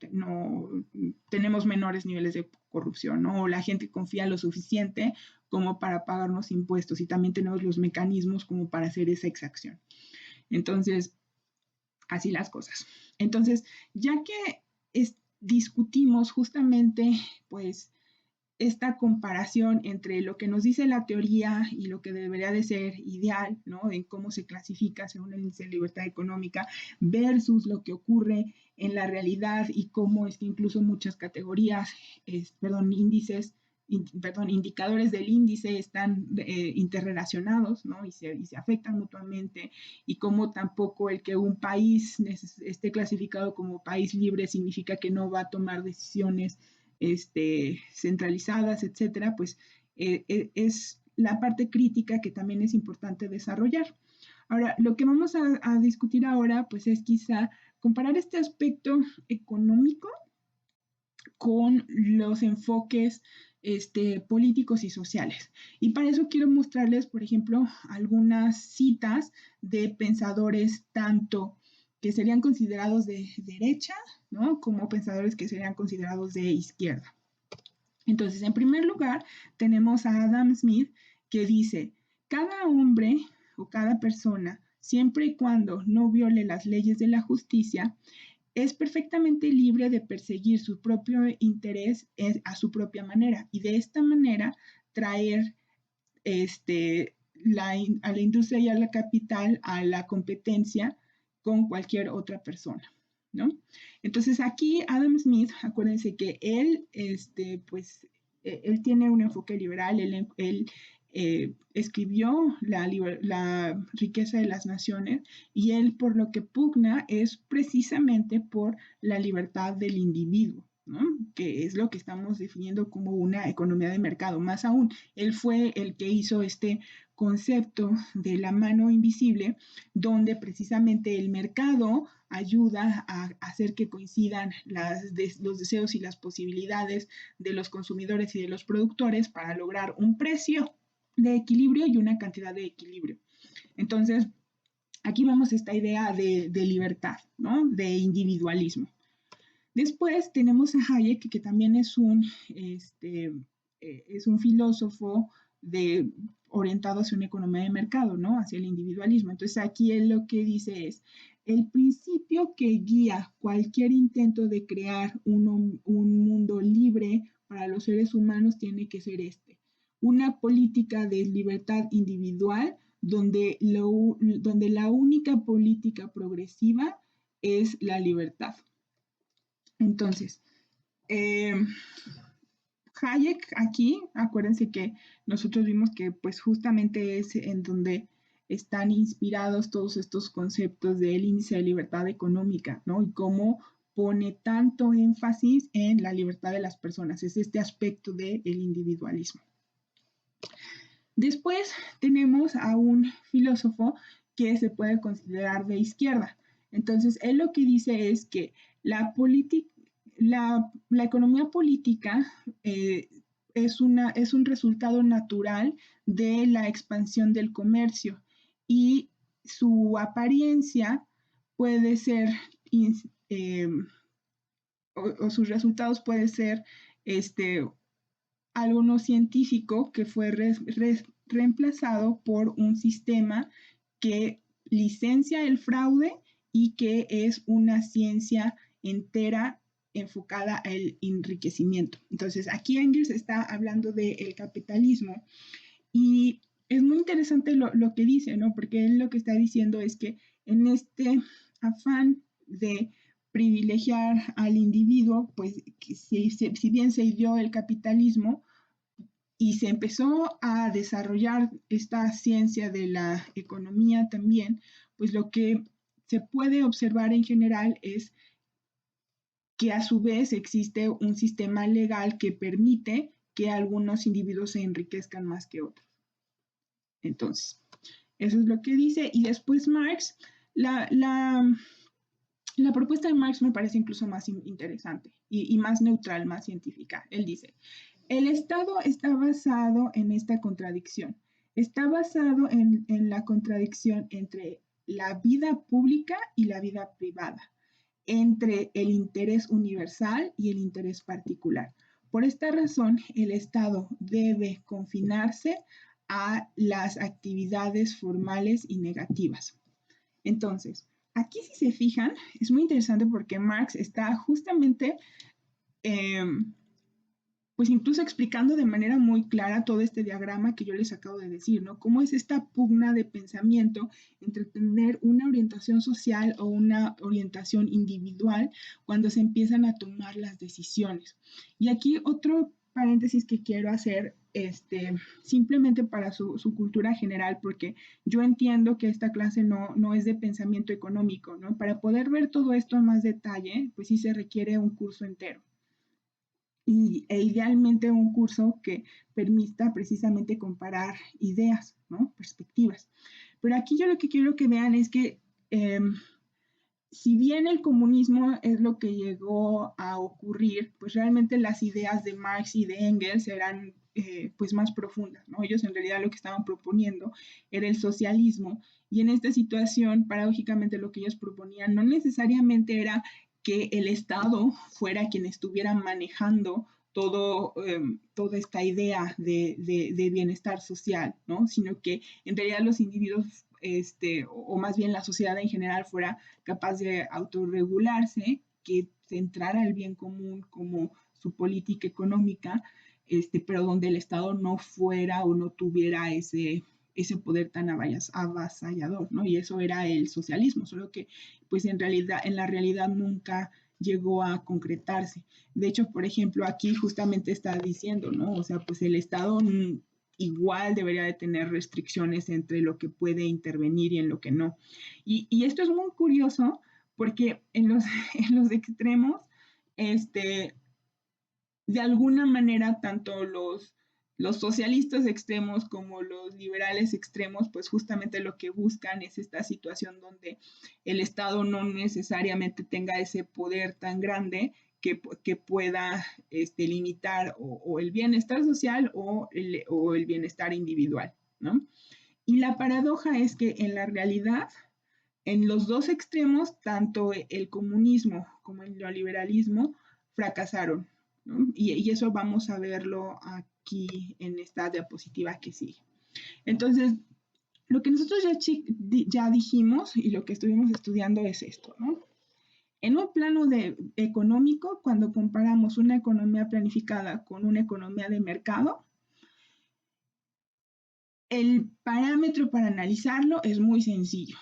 S1: tenemos menores niveles de corrupción, ¿no? O la gente confía lo suficiente como para pagarnos impuestos y también tenemos los mecanismos como para hacer esa exacción. Entonces, así las cosas. Entonces, ya que discutimos justamente, pues, esta comparación entre lo que nos dice la teoría y lo que debería de ser ideal, ¿no? En cómo se clasifica según el índice de libertad económica versus lo que ocurre en la realidad y cómo es que incluso muchas categorías, indicadores del índice están interrelacionados, ¿no? Y se afectan mutuamente, y cómo tampoco el que un país esté clasificado como país libre significa que no va a tomar decisiones centralizadas, etcétera, pues es la parte crítica que también es importante desarrollar. Ahora, lo que vamos a discutir ahora, pues es quizá comparar este aspecto económico con los enfoques políticos y sociales. Y para eso quiero mostrarles, por ejemplo, algunas citas de pensadores tanto que serían considerados de derecha, ¿no? Como pensadores que serían considerados de izquierda. Entonces, en primer lugar, tenemos a Adam Smith que dice, cada hombre o cada persona, siempre y cuando no viole las leyes de la justicia, es perfectamente libre de perseguir su propio interés a su propia manera y de esta manera traer a la industria y a la capital a la competencia con cualquier otra persona, ¿no? Entonces aquí Adam Smith, acuérdense que él, pues, él tiene un enfoque liberal, él escribió la riqueza de las naciones y él por lo que pugna es precisamente por la libertad del individuo, ¿no? Que es lo que estamos definiendo como una economía de mercado. Más aún, él fue el que hizo este concepto de la mano invisible, donde precisamente el mercado ayuda a hacer que coincidan los deseos y las posibilidades de los consumidores y de los productores para lograr un precio de equilibrio y una cantidad de equilibrio. Entonces, aquí vemos esta idea de libertad, ¿no? De individualismo. Después tenemos a Hayek, que también es un filósofo orientado hacia una economía de mercado, ¿no? Hacia el individualismo. Entonces aquí él lo que dice es, el principio que guía cualquier intento de crear un mundo libre para los seres humanos tiene que ser una política de libertad individual donde la única política progresiva es la libertad. Entonces, eh, Hayek aquí, acuérdense que nosotros vimos que pues justamente es en donde están inspirados todos estos conceptos del índice de libertad económica, ¿no? Y cómo pone tanto énfasis en la libertad de las personas, es este aspecto del individualismo. Después tenemos a un filósofo que se puede considerar de izquierda. Entonces, él lo que dice es que la economía política es un resultado natural de la expansión del comercio y su apariencia puede ser, eh, o sus resultados pueden ser algo no científico que fue reemplazado por un sistema que licencia el fraude y que es una ciencia entera enfocada al enriquecimiento. Entonces, aquí Engels está hablando del capitalismo y es muy interesante lo que dice, ¿no? Porque él lo que está diciendo es que en este afán de privilegiar al individuo, pues si bien se dio el capitalismo y se empezó a desarrollar esta ciencia de la economía también, pues lo que se puede observar en general es que a su vez existe un sistema legal que permite que algunos individuos se enriquezcan más que otros. Entonces, eso es lo que dice. Y después Marx, la propuesta de Marx me parece incluso más interesante y más neutral, más científica. Él dice, el Estado está basado en esta contradicción. Está basado en la contradicción entre la vida pública y la vida privada, entre el interés universal y el interés particular. Por esta razón, el Estado debe confinarse a las actividades formales y negativas. Entonces, aquí si se fijan, es muy interesante porque Marx está justamente, pues incluso explicando de manera muy clara todo este diagrama que yo les acabo de decir, ¿no? Cómo es esta pugna de pensamiento entre tener una orientación social o una orientación individual cuando se empiezan a tomar las decisiones. Y aquí otro paréntesis que quiero hacer, simplemente para su cultura general, porque yo entiendo que esta clase no es de pensamiento económico, ¿no? Para poder ver todo esto en más detalle, pues sí se requiere un curso entero e idealmente un curso que permita precisamente comparar ideas, ¿no? Perspectivas. Pero aquí yo lo que quiero que vean es que si bien el comunismo es lo que llegó a ocurrir, pues realmente las ideas de Marx y de Engels eran pues más profundas, ¿no? Ellos en realidad lo que estaban proponiendo era el socialismo, y en esta situación, paradójicamente, lo que ellos proponían no necesariamente era que el Estado fuera quien estuviera manejando toda esta idea de bienestar social, ¿no? Sino que en realidad los individuos, o más bien la sociedad en general, fuera capaz de autorregularse, que centrara el bien común como su política económica, pero donde el Estado no fuera o no tuviera ese poder tan avasallador, ¿no? Y eso era el socialismo, solo que pues en la realidad nunca llegó a concretarse. De hecho, por ejemplo, aquí justamente está diciendo, ¿no? O sea, pues el Estado igual debería de tener restricciones entre lo que puede intervenir y en lo que no. Y esto es muy curioso porque en los extremos, este, de alguna manera, tanto los socialistas extremos como los liberales extremos, pues justamente lo que buscan es esta situación donde el Estado no necesariamente tenga ese poder tan grande que pueda limitar o el bienestar social o el bienestar individual, ¿no? Y la paradoja es que en la realidad, en los dos extremos, tanto el comunismo como el neoliberalismo fracasaron, ¿no? Y eso vamos a verlo aquí en esta diapositiva que sigue. Entonces, lo que nosotros ya dijimos y lo que estuvimos estudiando es esto, ¿no? En un plano económico, cuando comparamos una economía planificada con una economía de mercado, el parámetro para analizarlo es muy sencillo.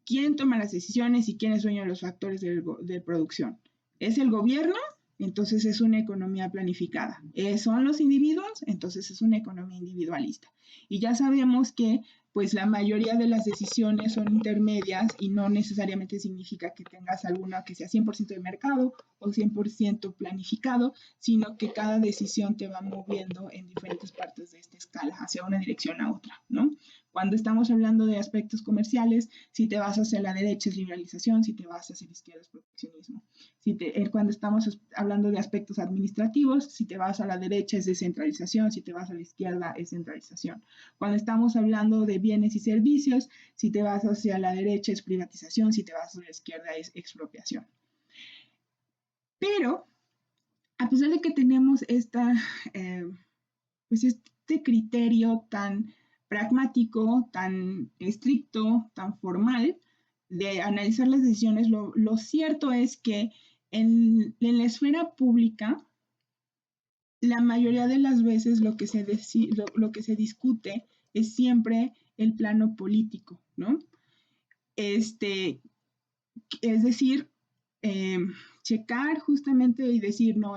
S1: ¿Quién toma las decisiones y quiénes son los factores de producción? ¿Es el gobierno? Entonces es una economía planificada. ¿Son los individuos? Entonces es una economía individualista. Y ya sabemos que pues la mayoría de las decisiones son intermedias y no necesariamente significa que tengas alguna que sea 100% de mercado o 100% planificado, sino que cada decisión te va moviendo en diferentes partes de esta escala, hacia una dirección a otra, ¿no? Cuando estamos hablando de aspectos comerciales, si te vas hacia la derecha es liberalización, si te vas hacia la izquierda es proteccionismo. Cuando estamos hablando de aspectos administrativos, si te vas a la derecha es descentralización, si te vas a la izquierda es centralización. Cuando estamos hablando de bienes y servicios, si te vas hacia la derecha es privatización, si te vas hacia la izquierda es expropiación. Pero, a pesar de que tenemos pues este criterio tan pragmático, tan estricto, tan formal de analizar las decisiones, lo cierto es que en la esfera pública, la mayoría de las veces lo que se discute es siempre el plano político, ¿no? Es decir, eh, checar justamente y decir, no,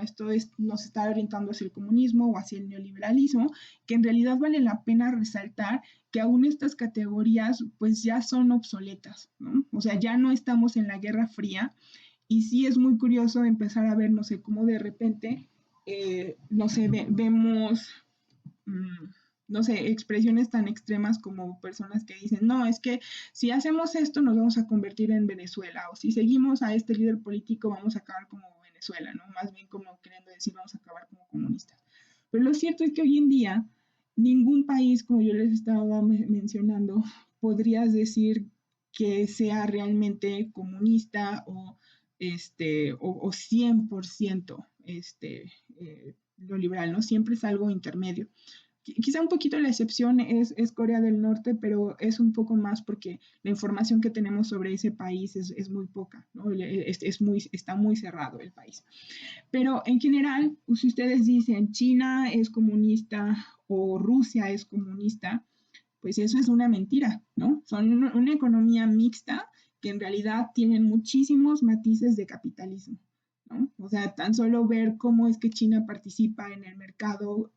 S1: nos está orientando hacia el comunismo o hacia el neoliberalismo, que en realidad vale la pena resaltar que aún estas categorías pues ya son obsoletas, ¿no? O sea, ya no estamos en la Guerra Fría, y sí es muy curioso empezar a ver, no sé, cómo de repente, no sé, vemos no sé, expresiones tan extremas como personas que dicen, no, es que si hacemos esto nos vamos a convertir en Venezuela, o si seguimos a este líder político vamos a acabar como Venezuela, ¿no? Más bien como queriendo decir vamos a acabar como comunistas. Pero lo cierto es que hoy en día ningún país, como yo les estaba mencionando, podrías decir que sea realmente comunista o 100% lo liberal, ¿no? Siempre es algo intermedio. Quizá un poquito la excepción es Corea del Norte, pero es un poco más porque la información que tenemos sobre ese país es muy poca, ¿no? Está muy cerrado el país. Pero en general, si ustedes dicen China es comunista o Rusia es comunista, pues eso es una mentira, ¿no? Son una economía mixta que en realidad tienen muchísimos matices de capitalismo, ¿no? O sea, tan solo ver cómo es que China participa en el mercado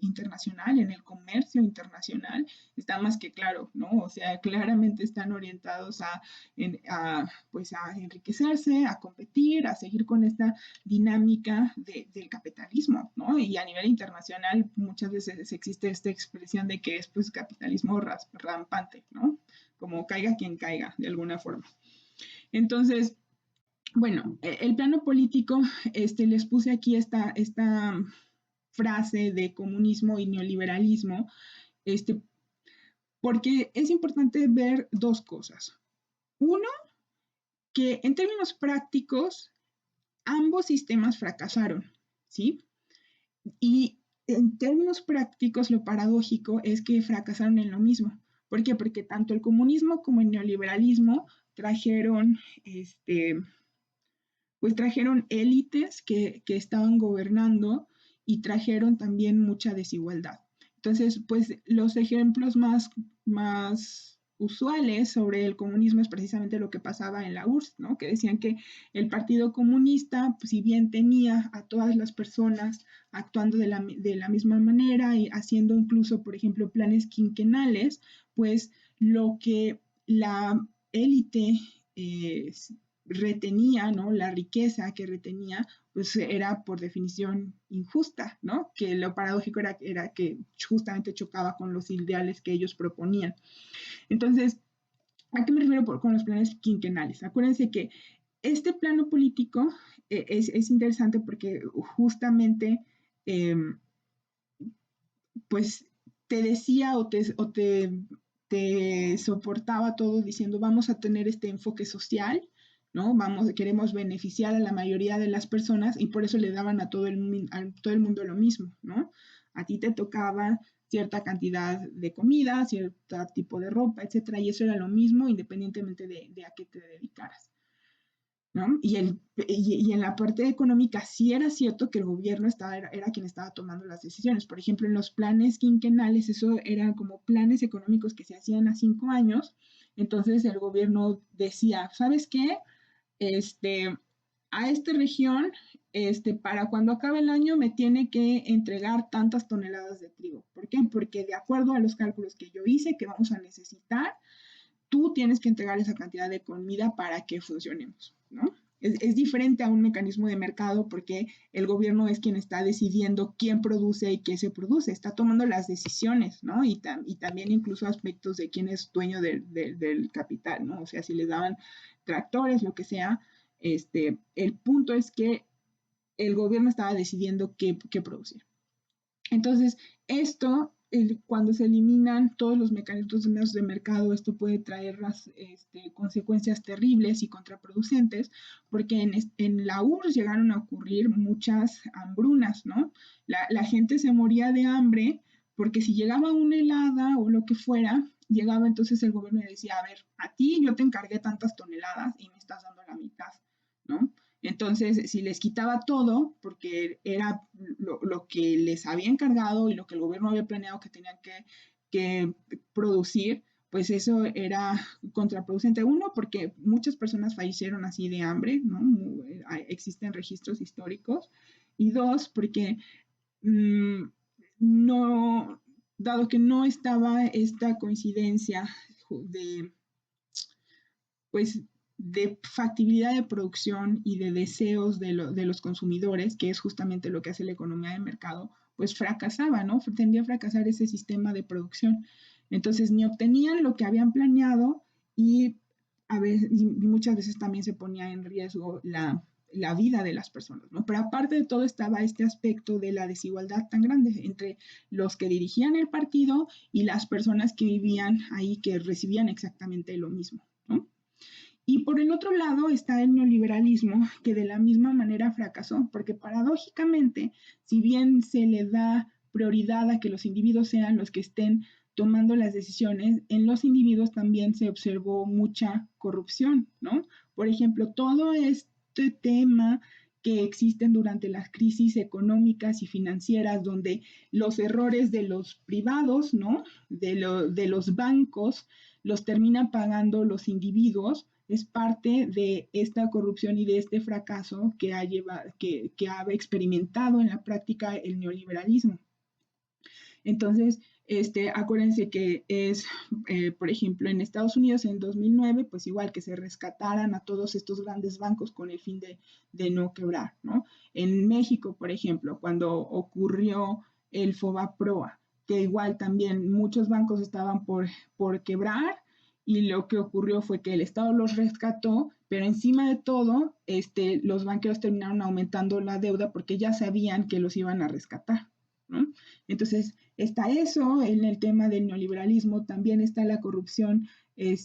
S1: internacional, en el comercio internacional, está más que claro, ¿no? O sea, claramente están orientados pues a enriquecerse, a competir, a seguir con esta dinámica del capitalismo, ¿no? Y a nivel internacional muchas veces existe esta expresión de que es pues capitalismo rampante, ¿no? Como caiga quien caiga, de alguna forma. Entonces, bueno, el plano político, les puse aquí esta frase de comunismo y neoliberalismo, este, porque es importante ver dos cosas. Uno, que en términos prácticos, ambos sistemas fracasaron, ¿sí? Y en términos prácticos, lo paradójico es que fracasaron en lo mismo. ¿Por qué? Porque tanto el comunismo como el neoliberalismo trajeron, pues trajeron élites que estaban gobernando y trajeron también mucha desigualdad. Entonces, pues los ejemplos más usuales sobre el comunismo es precisamente lo que pasaba en la URSS, ¿no? Que decían que el Partido Comunista, pues, si bien tenía a todas las personas actuando de la misma manera y haciendo incluso, por ejemplo, planes quinquenales, pues lo que la élite retenía, ¿no? La riqueza que retenía, pues era por definición injusta, ¿no? Que lo paradójico era que justamente chocaba con los ideales que ellos proponían. Entonces, ¿a qué me refiero con los planes quinquenales? Acuérdense que este plano político es interesante porque justamente, pues, te decía te soportaba todo diciendo, vamos a tener este enfoque social, ¿no? Queremos beneficiar a la mayoría de las personas y por eso le daban a todo el mundo lo mismo, ¿no? A ti te tocaba cierta cantidad de comida, cierto tipo de ropa, etcétera, y eso era lo mismo independientemente de a qué te dedicaras, ¿no? Y en la parte económica sí era cierto que el gobierno era quien estaba tomando las decisiones. Por ejemplo, en los planes quinquenales, eso eran como planes económicos que se hacían a 5 años. Entonces el gobierno decía, ¿sabes qué? Este, a esta región, para cuando acabe el año me tiene que entregar tantas toneladas de trigo. ¿Por qué? Porque de acuerdo a los cálculos que yo hice que vamos a necesitar, tú tienes que entregar esa cantidad de comida para que funcionemos, ¿no? Es diferente a un mecanismo de mercado porque el gobierno es quien está decidiendo quién produce y qué se produce, está tomando las decisiones, ¿no? Y también incluso aspectos de quién es dueño del capital, ¿no? O sea, si les daban tractores, lo que sea, el punto es que el gobierno estaba decidiendo qué producir. Entonces, cuando se eliminan todos los mecanismos de mercado, esto puede traer consecuencias terribles y contraproducentes, porque en la URSS llegaron a ocurrir muchas hambrunas, ¿no? La gente se moría de hambre porque si llegaba una helada o lo que fuera, llegaba entonces el gobierno y decía, a ver, a ti yo te encargué tantas toneladas y me estás dando la mitad, ¿no? Entonces, si les quitaba todo, porque era lo que les había encargado y lo que el gobierno había planeado que tenían que producir, pues eso era contraproducente. Uno, porque muchas personas fallecieron así de hambre, ¿no? Existen registros históricos. Y dos, porque mmm, no, dado que no estaba esta coincidencia de, pues, de factibilidad de producción y de deseos de los consumidores, que es justamente lo que hace la economía de mercado, pues fracasaba, ¿no? Tendía a fracasar ese sistema de producción. Entonces, ni obtenían lo que habían planeado y, y muchas veces también se ponía en riesgo la vida de las personas, ¿no? Pero aparte de todo estaba este aspecto de la desigualdad tan grande entre los que dirigían el partido y las personas que vivían ahí, que recibían exactamente lo mismo, ¿no? Y por el otro lado está el neoliberalismo, que de la misma manera fracasó, porque paradójicamente, si bien se le da prioridad a que los individuos sean los que estén tomando las decisiones, en los individuos también se observó mucha corrupción, ¿no? Por ejemplo, todo este tema que existen durante las crisis económicas y financieras, donde los errores de los privados, ¿no? De los bancos, los terminan pagando los individuos, es parte de esta corrupción y de este fracaso que ha experimentado en la práctica el neoliberalismo. Entonces, acuérdense que por ejemplo, en Estados Unidos en 2009, pues igual que se rescataran a todos estos grandes bancos con el fin de no quebrar, ¿no? En México, por ejemplo, cuando ocurrió el FOBAPROA, que igual también muchos bancos estaban por quebrar y lo que ocurrió fue que el Estado los rescató, pero encima de todo, los banqueros terminaron aumentando la deuda porque ya sabían que los iban a rescatar, ¿no? Entonces, está eso en el tema del neoliberalismo, también está la corrupción, eh,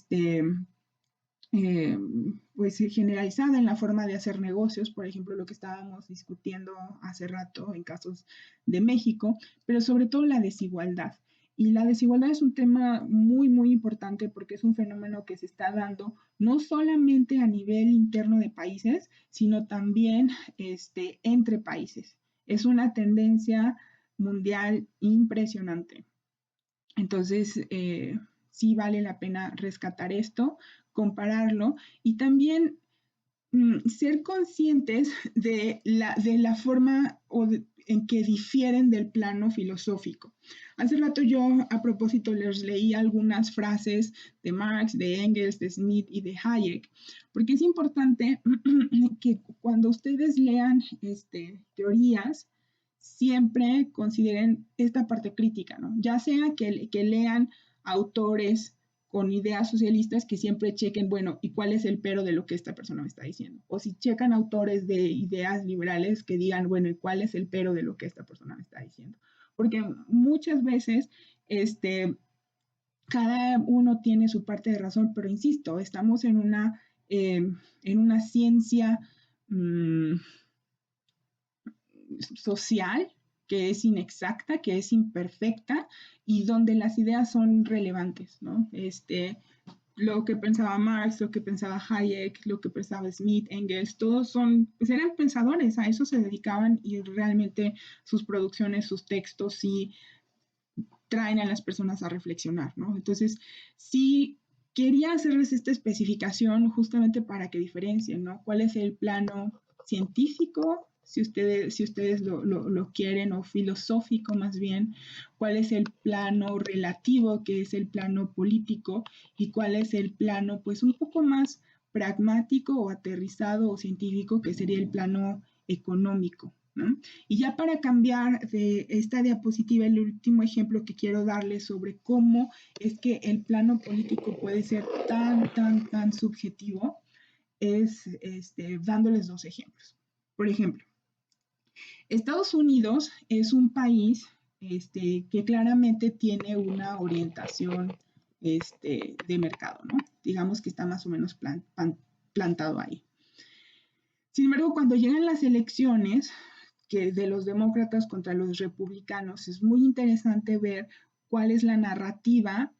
S1: pues generalizada en la forma de hacer negocios, por ejemplo, lo que estábamos discutiendo hace rato en casos de México, pero sobre todo la desigualdad. Y la desigualdad es un tema muy, muy importante porque es un fenómeno que se está dando no solamente a nivel interno de países, sino también entre países. Es una tendencia mundial impresionante. Entonces, sí vale la pena rescatar esto, compararlo y también ser conscientes de la forma en que difieren del plano filosófico. Hace rato yo a propósito les leí algunas frases de Marx, de Engels, de Smith y de Hayek, porque es importante que cuando ustedes lean teorías, siempre consideren esta parte crítica, ¿no? Ya sea que lean autores con ideas socialistas que siempre chequen, bueno, ¿y cuál es el pero de lo que esta persona me está diciendo? O si checan autores de ideas liberales que digan, bueno, ¿y cuál es el pero de lo que esta persona me está diciendo? Porque muchas veces, cada uno tiene su parte de razón, pero insisto, estamos en una ciencia social que es inexacta, que es imperfecta y donde las ideas son relevantes, ¿no? Lo que pensaba Marx, lo que pensaba Hayek, lo que pensaba Smith, Engels, todos pues eran pensadores, a eso se dedicaban y realmente sus producciones, sus textos sí traen a las personas a reflexionar, ¿no? Entonces, sí quería hacerles esta especificación justamente para que diferencien, ¿no? ¿Cuál es el plano científico, si ustedes lo quieren, o filosófico más bien? ¿Cuál es el plano relativo, que es el plano político? ¿Y cuál es el plano, pues, un poco más pragmático o aterrizado o científico, que sería el plano económico, ¿no? Y ya para cambiar de esta diapositiva, el último ejemplo que quiero darles sobre cómo es que el plano político puede ser tan subjetivo, es dándoles dos ejemplos. Por ejemplo, Estados Unidos es un país que claramente tiene una orientación de mercado, ¿no? Digamos que está más o menos plantado ahí. Sin embargo, cuando llegan las elecciones, que de los demócratas contra los republicanos, es muy interesante ver cuál es la narrativa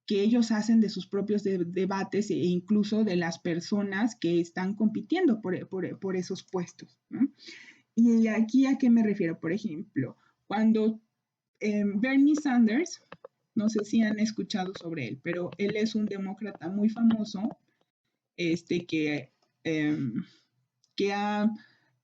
S1: que ellos hacen de sus propios debates e incluso de las personas que están compitiendo por esos puestos, ¿no? Y aquí a qué me refiero, por ejemplo, cuando Bernie Sanders, no sé si han escuchado sobre él, pero él es un demócrata muy famoso, que, eh, que ha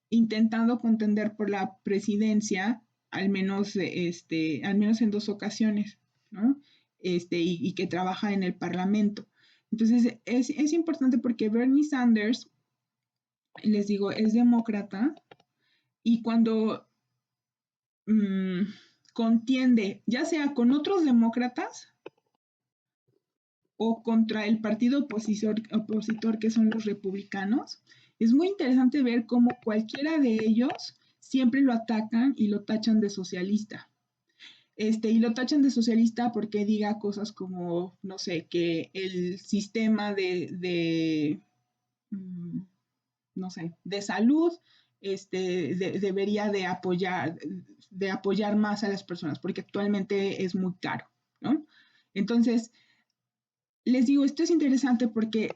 S1: intentado contender por la presidencia, al menos en dos ocasiones, ¿no? Y que trabaja en el Parlamento. Entonces, es importante porque Bernie Sanders, les digo, es demócrata y cuando contiende, ya sea con otros demócratas o contra el partido opositor que son los republicanos, es muy interesante ver cómo cualquiera de ellos siempre lo atacan y lo tachan de socialista. Y lo tachan de socialista porque diga cosas como, no sé, que el sistema no sé, de salud debería de apoyar más a las personas, porque actualmente es muy caro, ¿no? Entonces, les digo, esto es interesante porque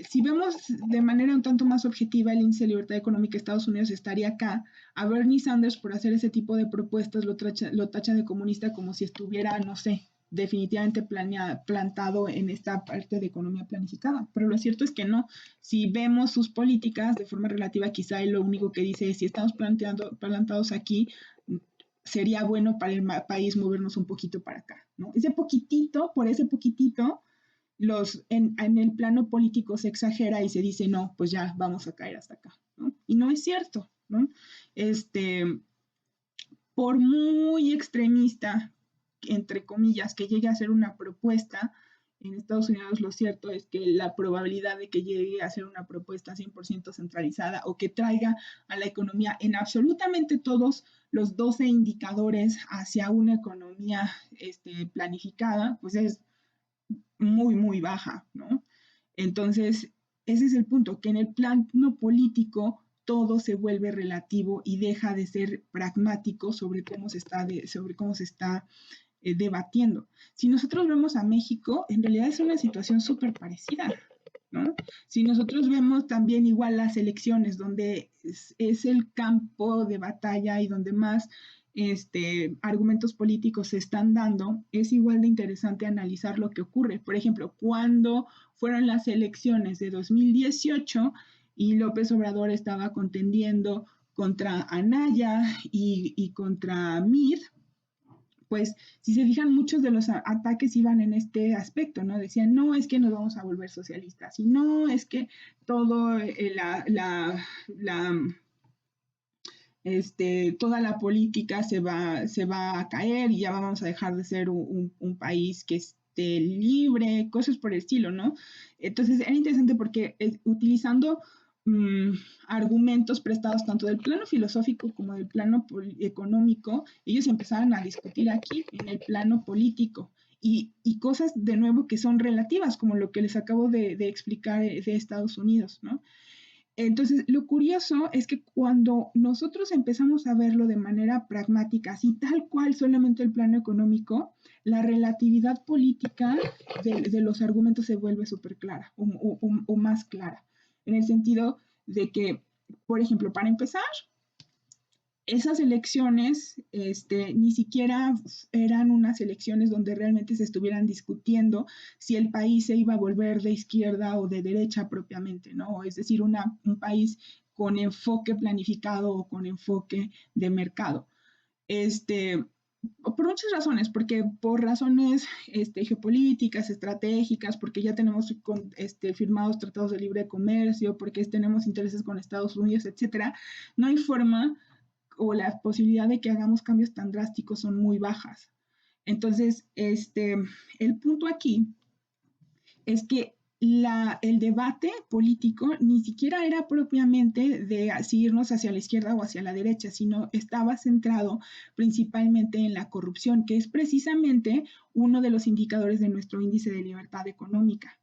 S1: si vemos de manera un tanto más objetiva el índice de libertad económica, Estados Unidos estaría acá. A Bernie Sanders, por hacer ese tipo de propuestas, lo tachan de comunista como si estuviera, no sé, definitivamente plantado en esta parte de economía planificada. Pero lo cierto es que no. Si vemos sus políticas de forma relativa, quizá él lo único que dice es, si estamos plantados aquí, sería bueno para el país movernos un poquito para acá, ¿no? Ese poquitito, por ese poquitito, en el plano político se exagera y se dice, no, pues ya vamos a caer hasta acá, ¿no? Y no es cierto, ¿no? Por muy extremista, entre comillas, que llegue a ser una propuesta, en Estados Unidos lo cierto es que la probabilidad de que llegue a ser una propuesta 100% centralizada o que traiga a la economía en absolutamente todos los 12 indicadores hacia una economía planificada, pues es muy, muy baja, ¿no? Entonces, ese es el punto, que en el plano político todo se vuelve relativo y deja de ser pragmático sobre cómo se está, debatiendo. Si nosotros vemos a México, en realidad es una situación súper parecida, ¿no? Si nosotros vemos también igual las elecciones, donde es el campo de batalla y donde más argumentos políticos se están dando, es igual de interesante analizar lo que ocurre. Por ejemplo, cuando fueron las elecciones de 2018 y López Obrador estaba contendiendo contra Anaya y contra Mid, pues si se fijan, muchos de los ataques iban en este aspecto, ¿no? Decían, no, es que nos vamos a volver socialistas, y no, es que todo toda la política se va a caer y ya vamos a dejar de ser un país que esté libre, cosas por el estilo, ¿no? Entonces era interesante porque utilizando mmm, argumentos prestados tanto del plano filosófico como del plano económico, ellos empezaron a discutir aquí en el plano político. Y cosas de nuevo que son relativas, como lo que les acabo de explicar de Estados Unidos, ¿no? Entonces, lo curioso es que cuando nosotros empezamos a verlo de manera pragmática, así tal cual solamente el plano económico, la relatividad política de los argumentos se vuelve súper clara o más clara, en el sentido de que, por ejemplo, para empezar, esas elecciones ni siquiera eran unas elecciones donde realmente se estuvieran discutiendo si el país se iba a volver de izquierda o de derecha propiamente, ¿no? Es decir, un país con enfoque planificado o con enfoque de mercado. Por muchas razones, porque por razones geopolíticas, estratégicas, porque ya tenemos firmados tratados de libre comercio, porque tenemos intereses con Estados Unidos, etcétera, no hay forma o la posibilidad de que hagamos cambios tan drásticos son muy bajas. Entonces, el punto aquí es que el debate político ni siquiera era propiamente de si irnos hacia la izquierda o hacia la derecha, sino estaba centrado principalmente en la corrupción, que es precisamente uno de los indicadores de nuestro índice de libertad económica.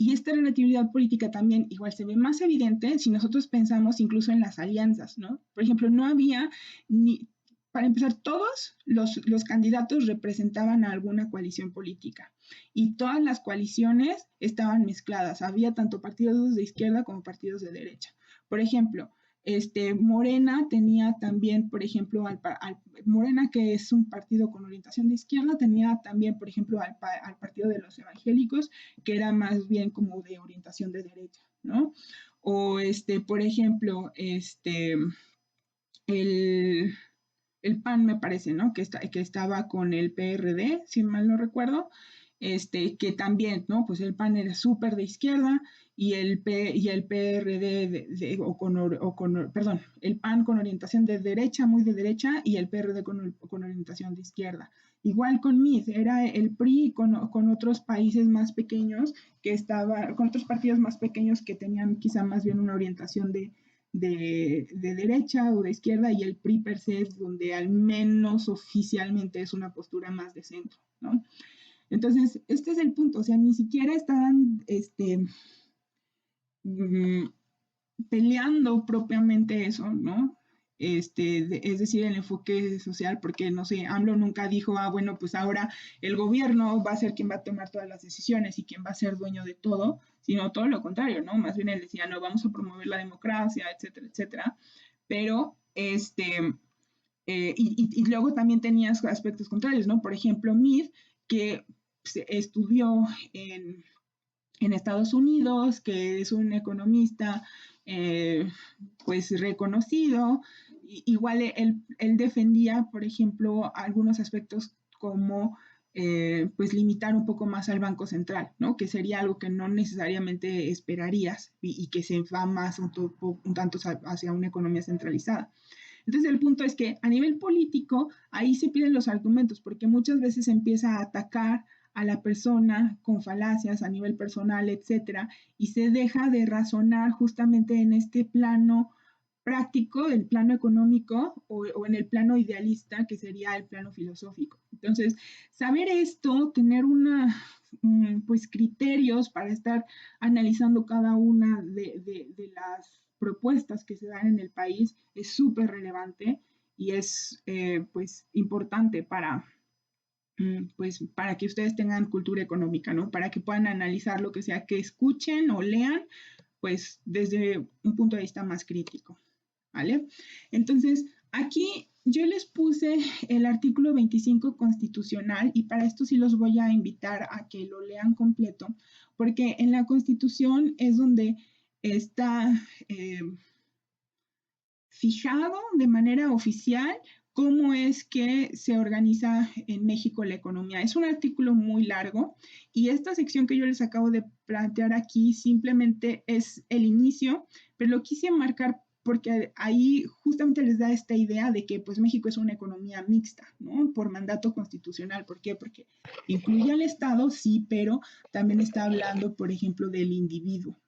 S1: Y esta relatividad política también igual se ve más evidente si nosotros pensamos incluso en las alianzas, ¿no? Por ejemplo, no había ni, para empezar, todos los candidatos representaban a alguna coalición política y todas las coaliciones estaban mezcladas. Había tanto partidos de izquierda como partidos de derecha. Por ejemplo, Morena tenía también, por ejemplo, Morena, que es un partido con orientación de izquierda, tenía también, por ejemplo, al partido de los evangélicos, que era más bien como de orientación de derecha, ¿no? O, por ejemplo, el, el PAN me parece, ¿no? Que estaba con el PRD, si mal no recuerdo, que también, ¿no? Pues el PAN era súper de izquierda y el PRD perdón, el PAN con orientación de derecha, muy de derecha, y el PRD con orientación de izquierda. Igual con MID, era el PRI con otros países más pequeños con otros partidos más pequeños que tenían quizá más bien una orientación de derecha o de izquierda y el PRI per se es donde al menos oficialmente es una postura más de centro, ¿no? Entonces, este es el punto, o sea, ni siquiera estaban peleando propiamente eso, ¿no? Es decir, el enfoque social, porque no sé, AMLO nunca dijo, bueno, pues ahora el gobierno va a ser quien va a tomar todas las decisiones y quien va a ser dueño de todo, sino todo lo contrario, ¿no? Más bien él decía, no, vamos a promover la democracia, etcétera, etcétera. Pero, y luego también tenías aspectos contrarios, ¿no? Por ejemplo, Mead, que estudió en Estados Unidos, que es un economista pues reconocido. Igual él defendía, por ejemplo, algunos aspectos como pues limitar un poco más al Banco Central, ¿no? Que sería algo que no necesariamente esperarías y que se va más un tanto hacia una economía centralizada. Entonces el punto es que a nivel político ahí se piden los argumentos porque muchas veces se empieza a atacar a la persona con falacias a nivel personal, etcétera, y se deja de razonar justamente en este plano práctico, el plano económico o en el plano idealista, que sería el plano filosófico. Entonces, saber esto, tener pues criterios para estar analizando cada una de las propuestas que se dan en el país es súper relevante y es pues importante pues para que ustedes tengan cultura económica, ¿no? Para que puedan analizar lo que sea que escuchen o lean, pues desde un punto de vista más crítico, ¿vale? Entonces, aquí yo les puse el artículo 25 constitucional y para esto sí los voy a invitar a que lo lean completo, porque en la Constitución es donde está fijado de manera oficial cómo es que se organiza en México la economía. Es un artículo muy largo y esta sección que yo les acabo de plantear aquí simplemente es el inicio, pero lo quise marcar porque ahí justamente les da esta idea de que pues México es una economía mixta, ¿no? Por mandato constitucional. ¿Por qué? Porque incluye al Estado, sí, pero también está hablando, por ejemplo, del individuo,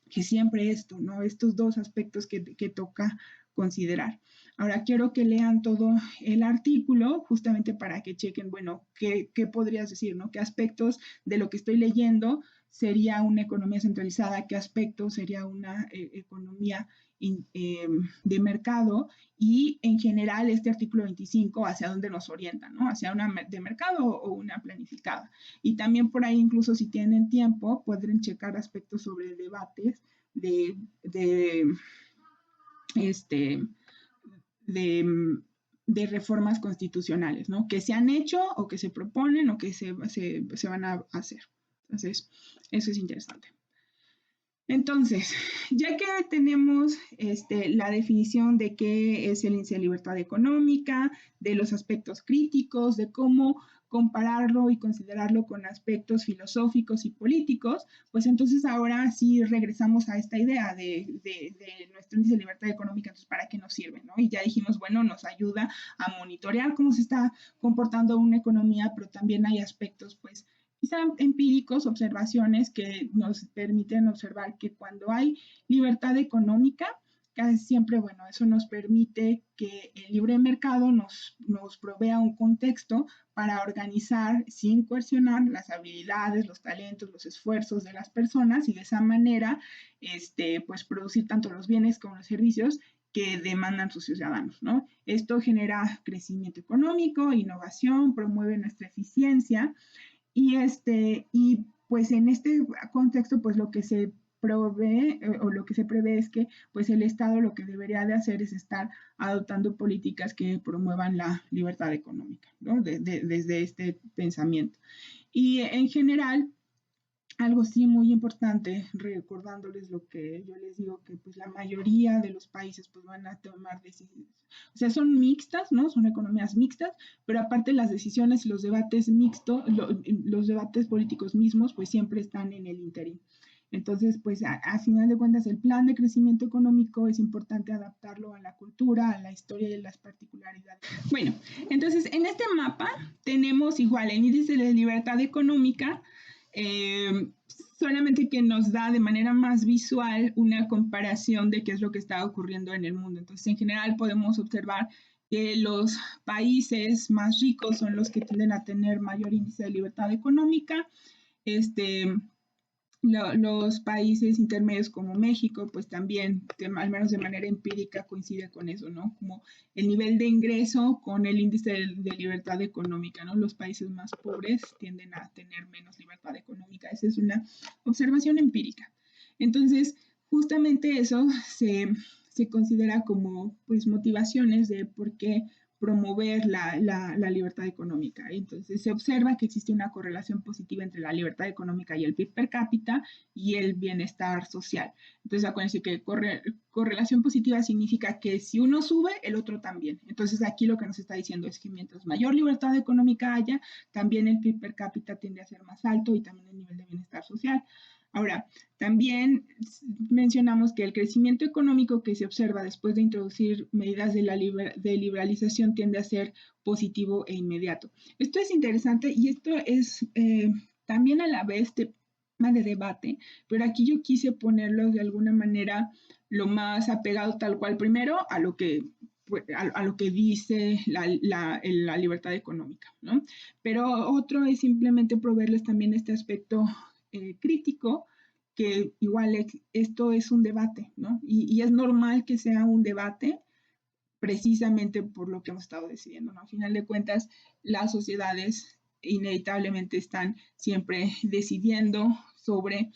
S1: que siempre esto, ¿no? Estos dos aspectos que toca considerar. Ahora quiero que lean todo el artículo justamente para que chequen, bueno, qué podrías decir, ¿no? ¿Qué aspectos de lo que estoy leyendo sería una economía centralizada? ¿Qué aspectos sería una economía de mercado? Y en general este artículo 25 hacia dónde nos orienta, ¿no? Hacia una de mercado o una planificada. Y también por ahí, incluso si tienen tiempo, pueden checar aspectos sobre debates de este, de, de reformas constitucionales, ¿no? Que se han hecho o que se proponen o que se van a hacer. Entonces, eso es interesante. Entonces, ya que tenemos la definición de qué es el índice de libertad económica, de los aspectos críticos, de cómo compararlo y considerarlo con aspectos filosóficos y políticos, pues entonces ahora sí regresamos a esta idea de nuestro índice de libertad económica, entonces ¿para qué nos sirve? ¿No? Y ya dijimos, bueno, nos ayuda a monitorear cómo se está comportando una economía, pero también hay aspectos, pues, quizá empíricos, observaciones que nos permiten observar que cuando hay libertad económica, casi siempre, bueno, eso nos permite que el libre mercado nos provea un contexto para organizar sin coercionar las habilidades, los talentos, los esfuerzos de las personas y de esa manera, pues producir tanto los bienes como los servicios que demandan sus ciudadanos, ¿no? Esto genera crecimiento económico, innovación, promueve nuestra eficiencia y pues en este contexto, pues lo que se provee o lo que se prevé es que pues el Estado lo que debería de hacer es estar adoptando políticas que promuevan la libertad económica, ¿no? Desde este pensamiento. Y en general, algo sí muy importante, recordándoles lo que yo les digo, que pues la mayoría de los países pues van a tomar decisiones, o sea, son mixtas, ¿no? Son economías mixtas, pero aparte las decisiones y los debates mixtos, los debates políticos mismos pues siempre están en el interín. Entonces, pues a final de cuentas, el plan de crecimiento económico es importante adaptarlo a la cultura, a la historia y a las particularidades. Bueno, entonces en este mapa tenemos igual el índice de libertad económica, eh, solamente que nos da de manera más visual una comparación de qué es lo que está ocurriendo en el mundo. Entonces, en general podemos observar que los países más ricos son los que tienden a tener mayor índice de libertad económica. Los países intermedios como México, pues también, al menos de manera empírica, coincide con eso, ¿no? Como el nivel de ingreso con el índice de libertad económica, ¿no? Los países más pobres tienden a tener menos libertad económica. Esa es una observación empírica. Entonces, justamente eso se considera como, pues, motivaciones de por qué promover la libertad económica. Entonces se observa que existe una correlación positiva entre la libertad económica y el PIB per cápita y el bienestar social. Entonces acuérdense que correlación positiva significa que si uno sube, el otro también. Entonces aquí lo que nos está diciendo es que mientras mayor libertad económica haya, también el PIB per cápita tiende a ser más alto y también el nivel de bienestar social. Ahora, también mencionamos que el crecimiento económico que se observa después de introducir medidas de liberalización tiende a ser positivo e inmediato. Esto es interesante y esto es también a la vez tema de debate, pero aquí yo quise ponerlo de alguna manera lo más apegado tal cual primero a lo que dice la libertad económica, ¿no? Pero otro es simplemente proveerles también este aspecto crítico, que igual esto es un debate, ¿no? Y es normal que sea un debate precisamente por lo que hemos estado decidiendo, ¿no? A final de cuentas, las sociedades inevitablemente están siempre decidiendo sobre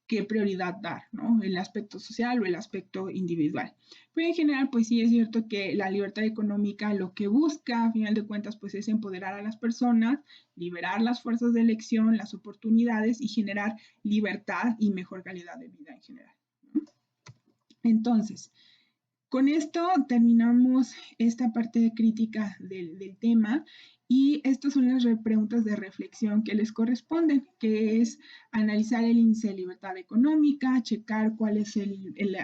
S1: qué prioridad dar, ¿no? El aspecto social o el aspecto individual. Pero en general, pues sí es cierto que la libertad económica lo que busca, a final de cuentas, pues es empoderar a las personas, liberar las fuerzas de elección, las oportunidades y generar libertad y mejor calidad de vida en general, ¿no? Entonces, con esto terminamos esta parte de crítica del tema y estas son las preguntas de reflexión que les corresponden, que es analizar el índice de libertad económica, checar cuál es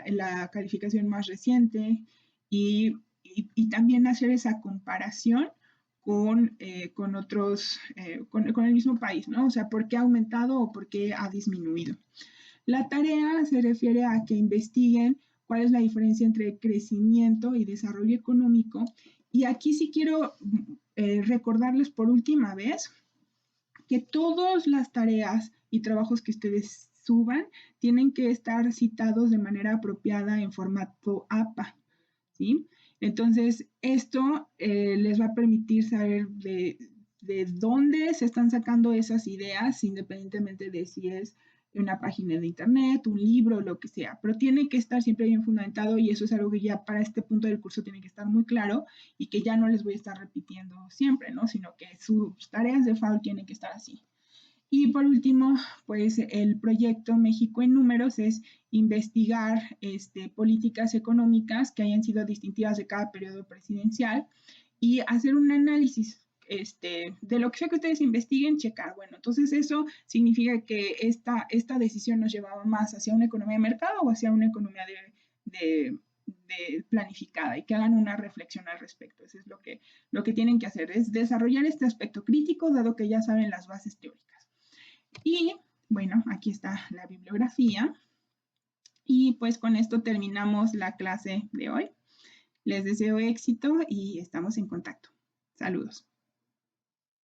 S1: la calificación más reciente y también hacer esa comparación con otros, con el mismo país, ¿no? O sea, ¿por qué ha aumentado o por qué ha disminuido? La tarea se refiere a que investiguen cuál es la diferencia entre crecimiento y desarrollo económico. Y aquí sí quiero recordarles por última vez que todas las tareas y trabajos que ustedes suban tienen que estar citados de manera apropiada en formato APA, ¿sí? Entonces, esto les va a permitir saber de dónde se están sacando esas ideas, independientemente de si es una página de internet, un libro, lo que sea, pero tiene que estar siempre bien fundamentado y eso es algo que ya para este punto del curso tiene que estar muy claro y que ya no les voy a estar repitiendo siempre, ¿no? Sino que sus tareas de FAO tienen que estar así. Y por último, pues el proyecto México en Números es investigar políticas económicas que hayan sido distintivas de cada periodo presidencial y hacer un análisis de lo que sea que ustedes investiguen, checar. Bueno, entonces eso significa que esta decisión nos llevaba más hacia una economía de mercado o hacia una economía de planificada y que hagan una reflexión al respecto. Eso es lo que tienen que hacer, es desarrollar este aspecto crítico, dado que ya saben las bases teóricas. Y bueno, aquí está la bibliografía. Y pues con esto terminamos la clase de hoy. Les deseo éxito y estamos en contacto. Saludos.